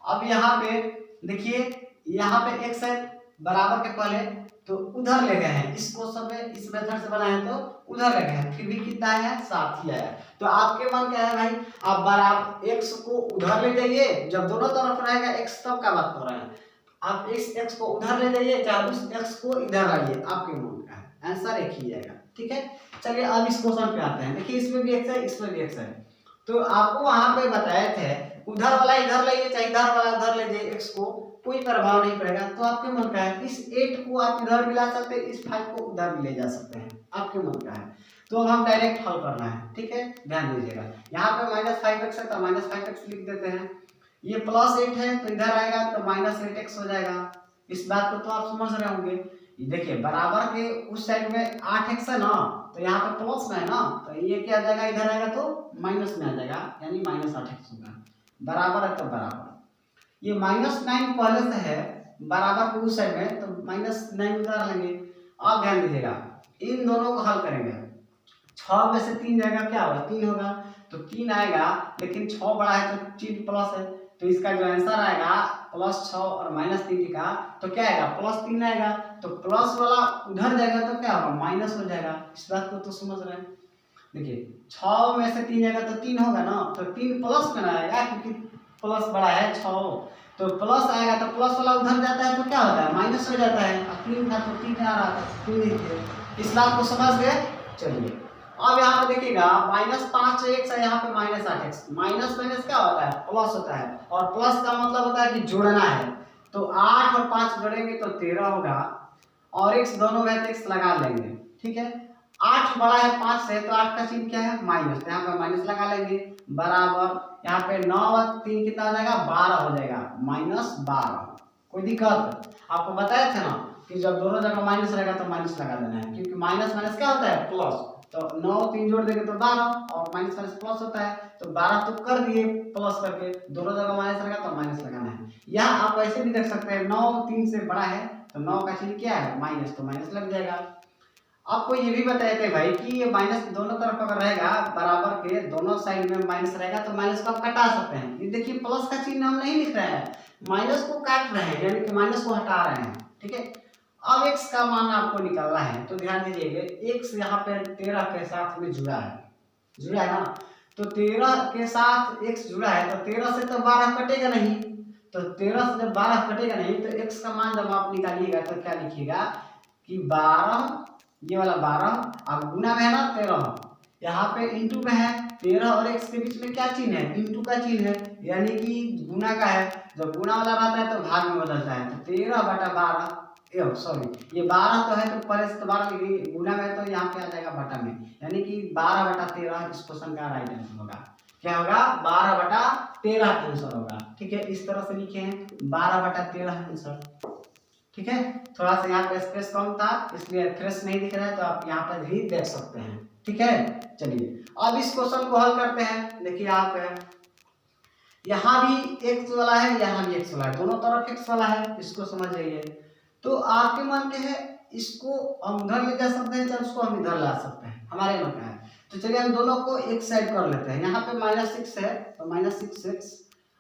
अब यहाँ पे देखिए, यहाँ पे x है बराबर के पहले, तो उधर ले गए हैं, इस क्वेश्चन में इस मेथड से बनाए तो उधर ले गए हैं, फिर भी कितना आया, 7 ही आया। तो आपके मन क्या है भाई, आप बराबर x को उधर ले जाइए, जब दोनों तरफ रहेगा x तब का बात कर रहे हैं, आप इस x को उधर ले जाइए, चाहे उस x को इधर लाइए, आपके मन का है, आंसर एक ही आएगा, ठीक है। चलिए अब इस क्वेश्चन पे आते हैं। देखिए इसमें भी x है, इसमें भी x है, तो आपको वहां पे बताए थे उधर वाला इधर लाइए, चाहे इधर वाला उधर ले जाइए, x को कोई प्रभाव नहीं पड़ेगा। तो आपके मन का है, इस 8 को आप इधर भी ला सकते हैं, इस 5 को उधर भी ले जा सकते हैं, आपके मन का है। तो अब हम डायरेक्ट हल करना है, ठीक है, ध्यान दीजिएगा। यहाँ पे -5x है तो -5x लिख देते हैं, ये +8 है तो इधर आएगा तो -8x हो जाएगा। इस बात को तो आप समझ रहे होंगे। देखिए बराबर के उस साइड में 8x है ना, तो यहाँ पे प्लस में है ना, तो ये क्या आ जाएगा, इधर आएगा तो माइनस में आ जाएगा, यानी -8x होगा। बराबर है तो बराबर, ये -9 पहले से है बराबर के उस साइड में, तो -9 उधर लेंगे। अब ध्यान दीजिएगा, इन दोनों को हल करेंगे, 6 में से 3 जाएगा, क्या होगा, 3 होगा, तो 3 आएगा, लेकिन 6 बड़ा है तो चिन्ह प्लस है, तो इसका जो आंसर आएगा +6 और -3 का, तो क्या आएगा, +3 आएगा। तो प्लस वाला उधर जाएगा तो क्या होगा, माइनस हो जाएगा। इस बात को तो समझ रहे हैं। देखिए 6 में से 3 जाएगा तो 3 होगा ना, तो 3 प्लस में आएगा, क्योंकि प्लस बड़ा है 6, तो प्लस आएगा, तो प्लस वाला उधर जाता है तो क्या होता है, माइनस हो जाता है। अब 3 था तो 3 आ रहा था, 3 थे। इस बात को समझ गए। चलिए अब यहाँ पे देखिएगा, -5x है, यहाँ पे -8x, माइनस माइनस क्या होता है, प्लस होता है, और प्लस का मतलब होता है कि जोड़ना है। तो 8 और 5 जोड़ेंगे तो 13 होगा, और x दोनों में x लगा लेंगे, ठीक है। 8 बड़ा है 5 से, तो 8 का चिन्ह क्या है, माइनस, यहाँ पे माइनस लगा लेंगे, बराबर यहाँ पे 9 और 3 कितना हो जाएगा, 12 हो जाएगा, -12। कोई दिक्कत, आपको बताया था ना कि जब दोनों जगह माइनस रहेगा तो माइनस लगा देना है, क्योंकि माइनस माइनस क्या होता है, प्लस। तो 9 3 जोड़ देंगे तो 12, और माइनस माइनस प्लस होता है, तो 12 तो कर दिए प्लस करके, दोनों जगह माइनस रहेगा तो माइनस लगाना है। यहाँ आप ऐसे भी देख सकते हैं, 9 3 से बड़ा है, तो 9 का चिन्ह क्या है, माइनस, तो माइनस लग जाएगा। आपको ये भी बताए थे भाई कि ये माइनस दोनों तरफ अगर रहेगा, बराबर के दोनों साइड में माइनस रहेगा, तो माइनस को आप कटा सकते हैं। ये देखिए प्लस का चिन्ह हम नहीं लिख रहे हैं, माइनस को काट रहे हैं, यानी कि माइनस को हटा रहे हैं, ठीक है। अब x का मान आपको निकालना है, तो ध्यान दीजिएगा, x यहाँ पे 13 के साथ में जुड़ा है ना, तो 13 के साथ x जुड़ा है, तो 13 से तो 12 कटेगा नहीं, तो 13 से जब 12 कटेगा नहीं, तो x का मान जब आप निकालिएगा तो क्या लिखिएगा कि 12, ये वाला 12 और गुना में है ना 13, यहाँ पे इंटू में है, 13 और x के बीच में क्या चिन्ह है, इंटू का चिन्ह है, यानी कि गुना का है। जब गुना वाला रहता है तो भाग में बदलता है, तो 13/12 सॉरी, ये 12 तो है तो पहले से तो 12 लिखेंगे, गुना में तो यहाँ पे आ जाएगा बटा में, यानी कि 12/13 इस क्वेश्चन का राइट आंसर होगा। क्या होगा? 12/13 आंसर होगा। ठीक है, इस तरह से लिखे हैं 12/13 आंसर। ठीक है, थोड़ा सा यहाँ पे स्पेस कम था इसलिए फ्रेश नहीं दिख रहा है, तो आप यहाँ पर भी देख सकते हैं। ठीक है, चलिए अब इस क्वेश्चन को हल करते हैं। देखिए आप यहाँ भी x वाला है, यहाँ भी x वाला है, दोनों तरफ x वाला है, इसको समझ जाइए। तो आपके मन के है इसको हम उधर ले जा सकते हैं, चाहे उसको हम इधर ला सकते हैं, हमारे मन का है। तो चलिए हम दोनों को एक साइड कर लेते हैं। यहाँ पे -6 है तो -6x,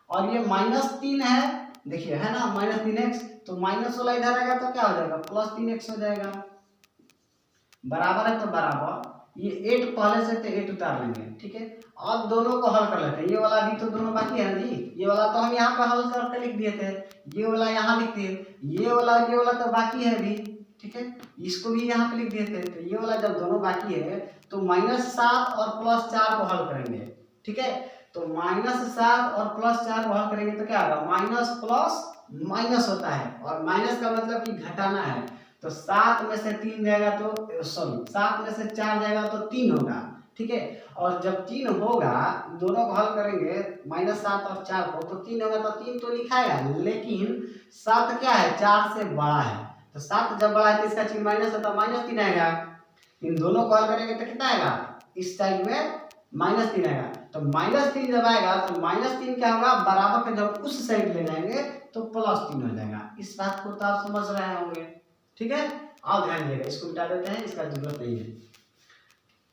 और ये -3 है, देखिए है ना -3x, तो माइनस वाला इधर आएगा तो क्या हो जाएगा? +3x हो जाएगा। बराबर है तो बराबर, ये 8 पहले से तो 8 उतार लेंगे। ठीक है, अब दोनों को हल कर लेते हैं। ये वाला भी तो दोनों बाकी है जी, ये वाला तो हम यहाँ पे हल करके लिख दिए थे, ये वाला यहाँ लिख दिए, ये वाला तो बाकी है अभी। ठीक है, इसको भी यहाँ पे लिख दिए थे। तो ये वाला जब दोनों बाकी है तो -7 और +4 को हल करेंगे। ठीक है, तो -7 और +4 को हल करेंगे तो क्या होगा? माइनस प्लस माइनस होता है, और माइनस का मतलब कि घटाना है। तो 7 में से 3 जाएगा तो सॉरी 7 में से 4 जाएगा तो 3 होगा। ठीक है, और जब 3 होगा, दोनों को हल करेंगे -7 और 4 को, तो 3 होगा तो 3 तो लिखाएगा, लेकिन 7 क्या है? 4 से बड़ा है। तो 7 जब बड़ा है तो इसका चिन्ह माइनस है तो -3 आएगा। इन दोनों को हल करेंगे तो कितना आएगा? इस साइड में -3 आएगा। तो -3 जब आएगा तो -3 क्या होगा? बराबर के जब उस साइड ले जाएंगे तो +3 हो जाएगा। इस बात को तो आप समझ रहे होंगे। ठीक है, आप ध्यान दीजिएगा, इसको मिटा देते हैं, इसका जरूरत नहीं है।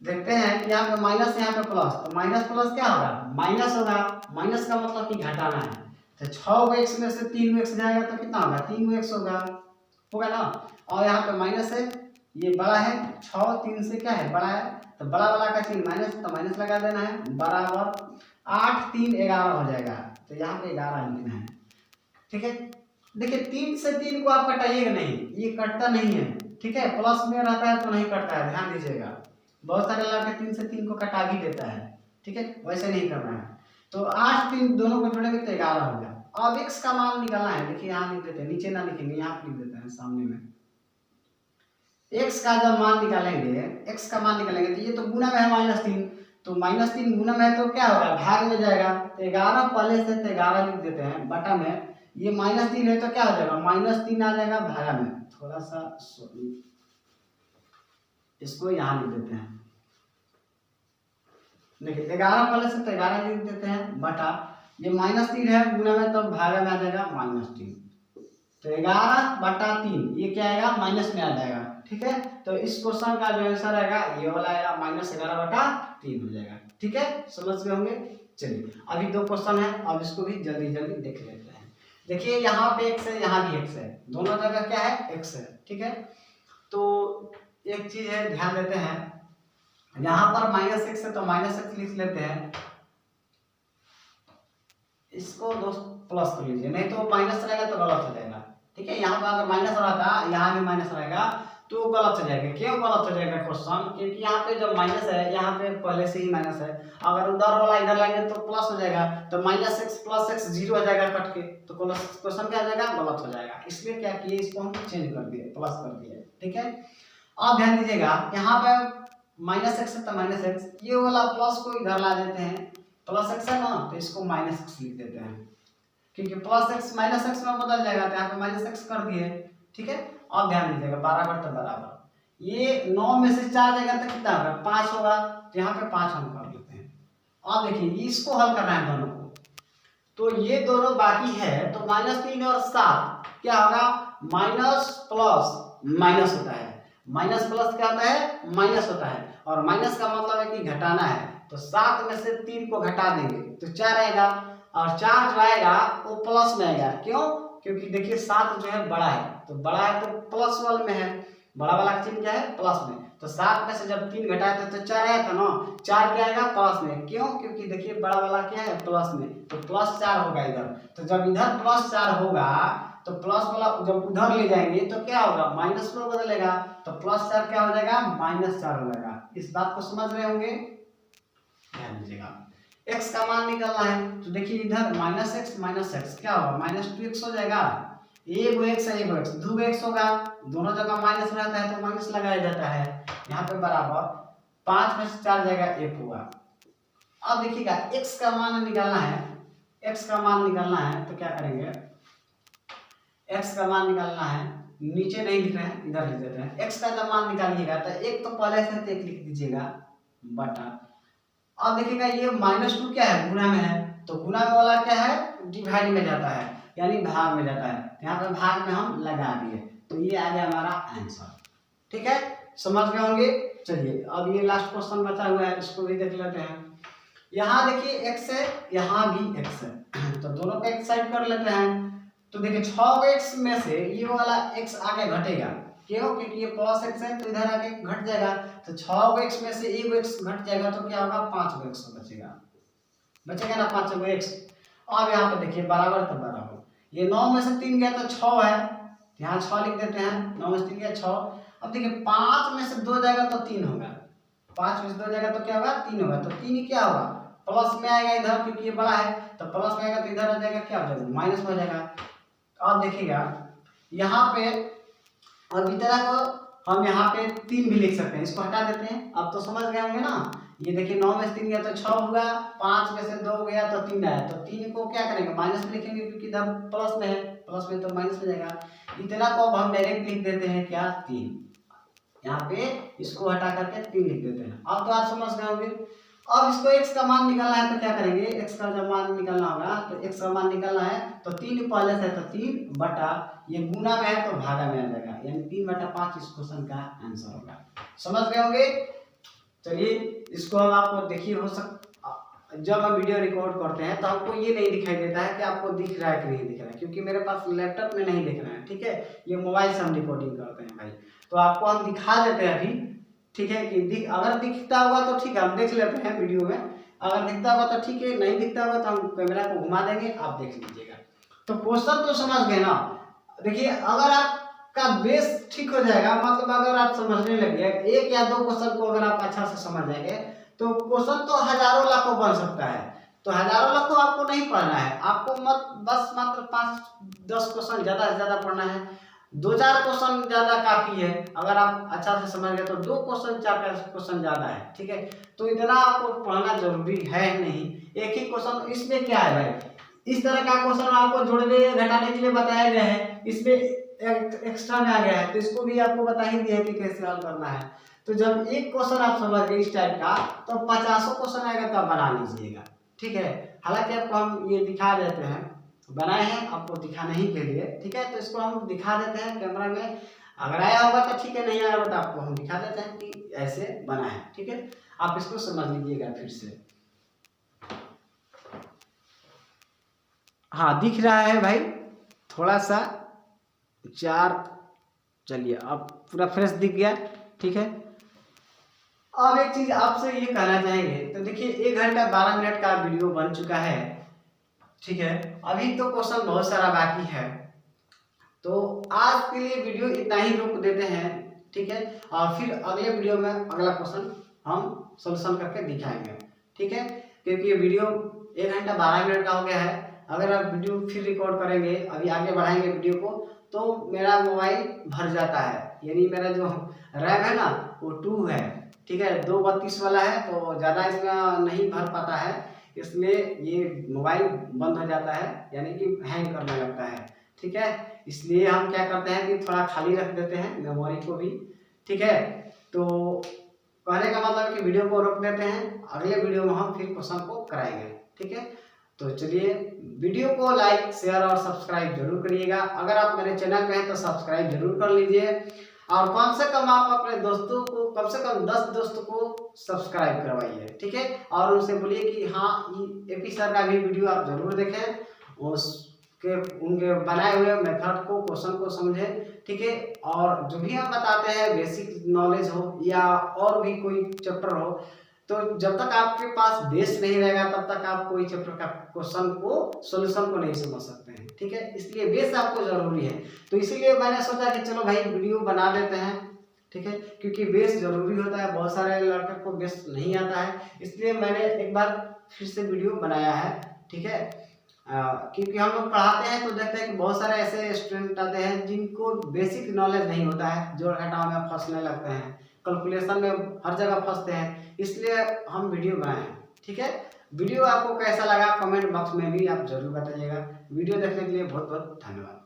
देखते हैं कि यहाँ पे माइनस, यहाँ पे प्लस, तो माइनस प्लस क्या होगा? माइनस होगा। माइनस का मतलब कि घटाना है। तो 6x में से 3x जाएगा तो कितना होगा? 3x होगा ना। और यहाँ पे माइनस है, ये बड़ा है, 6 3 से क्या है? बड़ा है, तो बड़ा वाला का चिन्ह माइनस, तो माइनस लगा देना है। बराबर 8 3 11 हो जाएगा, तो यहाँ पे 11 लिखना है। ठीक है, देखिए 3 से 3 को आप कटाइएगा नहीं, ये कटता नहीं है। ठीक है, प्लस में रहता है तो नहीं कटता है, ध्यान दीजिएगा। बहुत सारे लड़के 3 से 3 को कटा भी देता है। ठीक है, वैसे नहीं करना है। तो 8 3 दोनों को जोड़ेंगे तो 11 हो गया। अब x का मान निकालना है। देखिए यहाँ लिख देते हैं, नीचे ना लिखेंगे, यहाँ लिख देते हैं सामने में। x का जब मान निकालेंगे, x का मान निकालेंगे तो ये तो गुना में है -3, तो -3 गुना में है तो क्या होगा? भाग में जाएगा। तो 11 पहले से तो 11 लिख देते हैं, बटा में ये -3 है तो क्या हो जाएगा? -3 आ जाएगा भागा में। थोड़ा सा इसको यहाँ लिख देते हैं। देखिए 11 पहले से तो 11 लिख देते हैं, बटा ये -3 है, गुना में तो भागा में आ जाएगा -3। तो 11/3 ये क्या आएगा? माइनस में आ जाएगा। ठीक है, तो इस क्वेश्चन का जो आंसर आएगा ये वाला आएगा, -11/3 हो जाएगा। ठीक है, समझ गए होंगे। चलिए अभी 2 क्वेश्चन है, अब इसको भी जल्दी जल्दी देख लेते हैं। देखिए यहाँ पे x है, यहाँ भी x है, दोनों जगह क्या है? x है। ठीक है, तो एक चीज है, ध्यान देते हैं, यहाँ पर -x है तो -x लिख लेते हैं, इसको दोस्त प्लस कर लीजिए, नहीं तो माइनस रहेगा तो गलत हो जाएगा। ठीक है, यहाँ पर अगर माइनस रहता, यहाँ भी माइनस रहेगा तो गलत हो जाएगा। क्यों गलत हो जाएगा क्वेश्चन? क्योंकि यहाँ पे जब माइनस है, यहाँ पे पहले से ही माइनस है, अगर उधर वाला इधर लाएंगे तो प्लस हो जाएगा, तो -x + x 0 हो जाएगा कट के, तो क्वेश्चन क्या हो जाएगा? गलत हो जाएगा। इसलिए क्या किए, इसको हम चेंज कर दिए, प्लस कर दिए। ठीक है, अब ध्यान दीजिएगा, यहाँ पे -x है तो -x, ये वाला प्लस को इधर ला देते हैं, +x है ना तो इसको -x लिख देते हैं, क्योंकि +x -x में बदल जाएगा, तो यहाँ पे -x कर दिए। ठीक है, अब ध्यान दीजिएगा, बराबर तो बराबर, ये 9 में से 4 जाएगा तो कितना होगा? 5 होगा, तो यहाँ पे 5 हम कर लेते हैं। अब देखिए इसको हल करना है दोनों को, तो ये दोनों बाकी है, तो -3 और 7 क्या होगा? माइनस प्लस माइनस होता है, माइनस प्लस क्या होता है? माइनस होता है, और माइनस का मतलब है कि घटाना है। तो 7 में से 3 को घटा देंगे तो 4 आएगा, और 4 जो आएगा वो प्लस में आएगा। क्यों? क्योंकि देखिए 7 जो है बड़ा है, तो बड़ा है तो प्लस वाले में है, बड़ा वाला चिन्ह क्या है? प्लस में। तो 7 में से जब 3 घटाए थे तो 4 आया था ना, 4 क्या आएगा? प्लस में। क्यों? क्योंकि देखिए बड़ा वाला क्या है? प्लस में, तो +4 होगा इधर। तो जब इधर +4 होगा तो प्लस वाला जब उधर ले जाएंगे तो क्या होगा? माइनस में बदलेगा, तो +4 क्या हो जाएगा? -4 हो जाएगा। इस बात को समझ रहे होंगे, ध्यान दीजिएगा। x का मान निकालना है, तो देखिए इधर -x क्या होगा? -2x हो जाएगा, एक एक्स है, एक एक्स, दो एक्स होगा, दोनों जगह माइनस रहता है तो माइनस लगाया जाता है। यहाँ पे बराबर 5 में से 4 जाएगा, एक हुआ। अब देखिएगा x का मान निकालना है, x का मान निकालना है तो क्या करेंगे, x का मान निकालना है, नीचे नहीं लिख रहे हैं इधर लिख देते हैं। x का जब मान निकालिएगा तो एक तो पहले से एक लिख दीजिएगा बटा। अब देखिएगा ये -2 क्या है, गुणा में है, तो गुणा में वाला क्या है, डिवाइड में जाता है यानी भाग में जाता है। यहाँ पे भाग में हम लगा दिए तो ये आ गया हमारा आंसर। ठीक है, समझ गए होंगे। चलिए अब ये लास्ट क्वेश्चन बचा हुआ है, इसको भी देख लेते हैं। यहाँ देखिए x है, यहाँ भी x है तो दोनों को एक साइड कर लेते हैं। तो देखिए 6x में से ये वाला x आगे घटेगा, क्यों, क्योंकि ये +x है तो इधर आके घट जाएगा। तो 6x में से 1x घट जाएगा तो क्या होगा, 5x बचेगा, बचेगा ना 5x। अब यहाँ पे देखिए बराबर तो बराबर, ये 9 में से 3 गया तो 6 है, यहाँ 6 लिख देते हैं, 9 में से 3 गया 6। अब देखिए 5 में से 2 जाएगा तो 3 होगा, 5 में से 2 जाएगा तो क्या होगा, 3 होगा। तो 3 क्या होगा, प्लस में आएगा इधर क्योंकि ये बड़ा है, तो प्लस में आएगा तो इधर आ जाएगा क्या हो जाएगा, माइनस में हो जाएगा। अब देखिएगा यहाँ पे और इधर को हम यहाँ पे 3 भी लिख सकते हैं, इसको हटा देते हैं। अब तो समझ गए होंगे ना। ये देखिए 9 में से 3 गया तो 6 हुआ, 5 में से 2 गया तो 3 आया, तो 3 को क्या करेंगे, माइनस में लिखेंगे क्योंकि इधर प्लस में है, प्लस में तो माइनस में जाएगा। इतना को अब हम डायरेक्ट लिख देते हैं क्या, 3, यहाँ पे इसको हटा करके 3 लिख देते हैं। अब तो आप समझ गए होंगे। अब इसको x का मान निकालना है तो क्या करेंगे, x का जब मान निकालना होगा तो x का मान निकालना है तो 3 पहले से, तो 3 बटा, ये गुना में है तो भागा में आ जाएगा, यानी 3/5 इस क्वेश्चन का आंसर होगा। समझ गए होंगे। चलिए इसको हम आपको देखिए, हो सकता जब हम वीडियो रिकॉर्ड करते हैं तो हमको ये नहीं दिखाई देता है कि आपको दिख रहा है कि नहीं दिख रहा है, क्योंकि मेरे पास लैपटॉप में नहीं दिख रहा है। ठीक है, ये मोबाइल से हम रिकॉर्डिंग करते हैं भाई, तो आपको हम दिखा देते हैं अभी। ठीक है कि अगर दिखता होगा तो ठीक है, हम देख लेते हैं वीडियो में, अगर दिखता होगा तो ठीक है, नहीं दिखता होगा तो हम कैमरा को घुमा देंगे, आप देख लीजिएगा। तो क्वेश्चन तो समझ गए ना। देखिए अगर आपका बेस ठीक हो जाएगा, मतलब अगर आप समझने लग गए, एक या दो क्वेश्चन को अगर आप अच्छा से समझ जाएंगे तो क्वेश्चन तो हजारों लाखों बन सकता है। तो हजारों लाखों आपको नहीं पढ़ना है, आपको बस मात्र 5-10 क्वेश्चन ज्यादा से ज्यादा पढ़ना है, 2-4 क्वेश्चन ज्यादा काफी है। अगर आप अच्छा से समझ गए तो 2 क्वेश्चन 4 क्वेश्चन ज्यादा है। ठीक है, तो इतना आपको पढ़ना जरूरी है नहीं, एक ही क्वेश्चन। इसमें क्या है भाई, इस तरह का क्वेश्चन आपको जोड़ने घटाने के लिए बताया गया है, इसमें एक्स्ट्रा में आ गया है तो इसको भी आपको बता ही दिया है कि कैसे हल करना है। तो जब एक क्वेश्चन आप समझ गए इस टाइप का, तो 50 क्वेश्चन आएगा तो आप बना लीजिएगा। ठीक है, हालांकि आपको हम ये दिखा देते हैं, बनाए हैं आपको दिखाने ही के लिए। ठीक है, तो इसको हम दिखा देते हैं कैमरा में, अगर आया होगा तो ठीक है, नहीं आया होगा तो आपको हम दिखा देते हैं कि ऐसे बना है। ठीक है, आप इसको समझ लीजिएगा फिर से। हाँ दिख रहा है भाई, थोड़ा सा 4, चलिए अब पूरा फ्रेश दिख गया। ठीक है, अब एक चीज आपसे ये कहना चाहेंगे, तो देखिए 1 घंटा 12 मिनट का वीडियो बन चुका है। ठीक है, अभी तो क्वेश्चन बहुत सारा बाकी है, तो आज के लिए वीडियो इतना ही रोक देते हैं। ठीक है, और फिर अगले वीडियो में अगला क्वेश्चन हम सोल्यूशन करके दिखाएंगे। ठीक है, क्योंकि ये वीडियो 1 घंटा 12 मिनट का हो गया है। अगर आप वीडियो फिर रिकॉर्ड करेंगे, अभी आगे बढ़ाएंगे वीडियो को, तो मेरा मोबाइल भर जाता है, यानी मेरा जो रैम है ना वो 2 है। ठीक है, 232 वाला है, तो ज़्यादा इसमें नहीं भर पाता है, इसलिए ये मोबाइल बंद हो जाता है, यानी कि हैंग करने लगता है। ठीक है, इसलिए हम क्या करते हैं कि थोड़ा खाली रख देते हैं मेमोरी को भी। ठीक है, तो कहने का मतलब कि वीडियो को रोक देते हैं, अगले वीडियो में हम फिर क्वेश्चन को कराएंगे। ठीक है, तो चलिए वीडियो को लाइक शेयर और सब्सक्राइब जरूर करिएगा। अगर आप मेरे चैनल पे हैं तो सब्सक्राइब जरूर कर लीजिए, और कम से कम आप अपने दोस्तों को, कम से कम 10 दोस्तों को सब्सक्राइब करवाइए। ठीक है, और उनसे बोलिए कि हाँ एपी सर का भी वीडियो आप जरूर देखें, उसके उनके बनाए हुए मेथड को, क्वेश्चन को समझें। ठीक है, और जो भी हम बताते हैं बेसिक नॉलेज हो या और भी कोई चैप्टर हो, तो जब तक आपके पास बेस नहीं रहेगा तब तक आप कोई चैप्टर का क्वेश्चन को, सॉल्यूशन को नहीं समझ सकते हैं। ठीक है, इसलिए बेस आपको जरूरी है। तो इसीलिए मैंने सोचा कि चलो भाई वीडियो बना लेते हैं। ठीक है, क्योंकि बेस जरूरी होता है, बहुत सारे लड़के को बेस नहीं आता है, इसलिए मैंने एक बार फिर से वीडियो बनाया है। ठीक है, क्योंकि हम लोग पढ़ाते हैं तो देखते हैं कि बहुत सारे ऐसे स्टूडेंट आते हैं जिनको बेसिक नॉलेज नहीं होता है, जोड़ घटाव में फंसने लगते हैं, कैलकुलेशन में हर जगह फंसते हैं, इसलिए हम वीडियो बनाए हैं। ठीक है, वीडियो आपको कैसा लगा कमेंट बॉक्स में भी आप जरूर बताइएगा। वीडियो देखने के लिए बहुत बहुत धन्यवाद।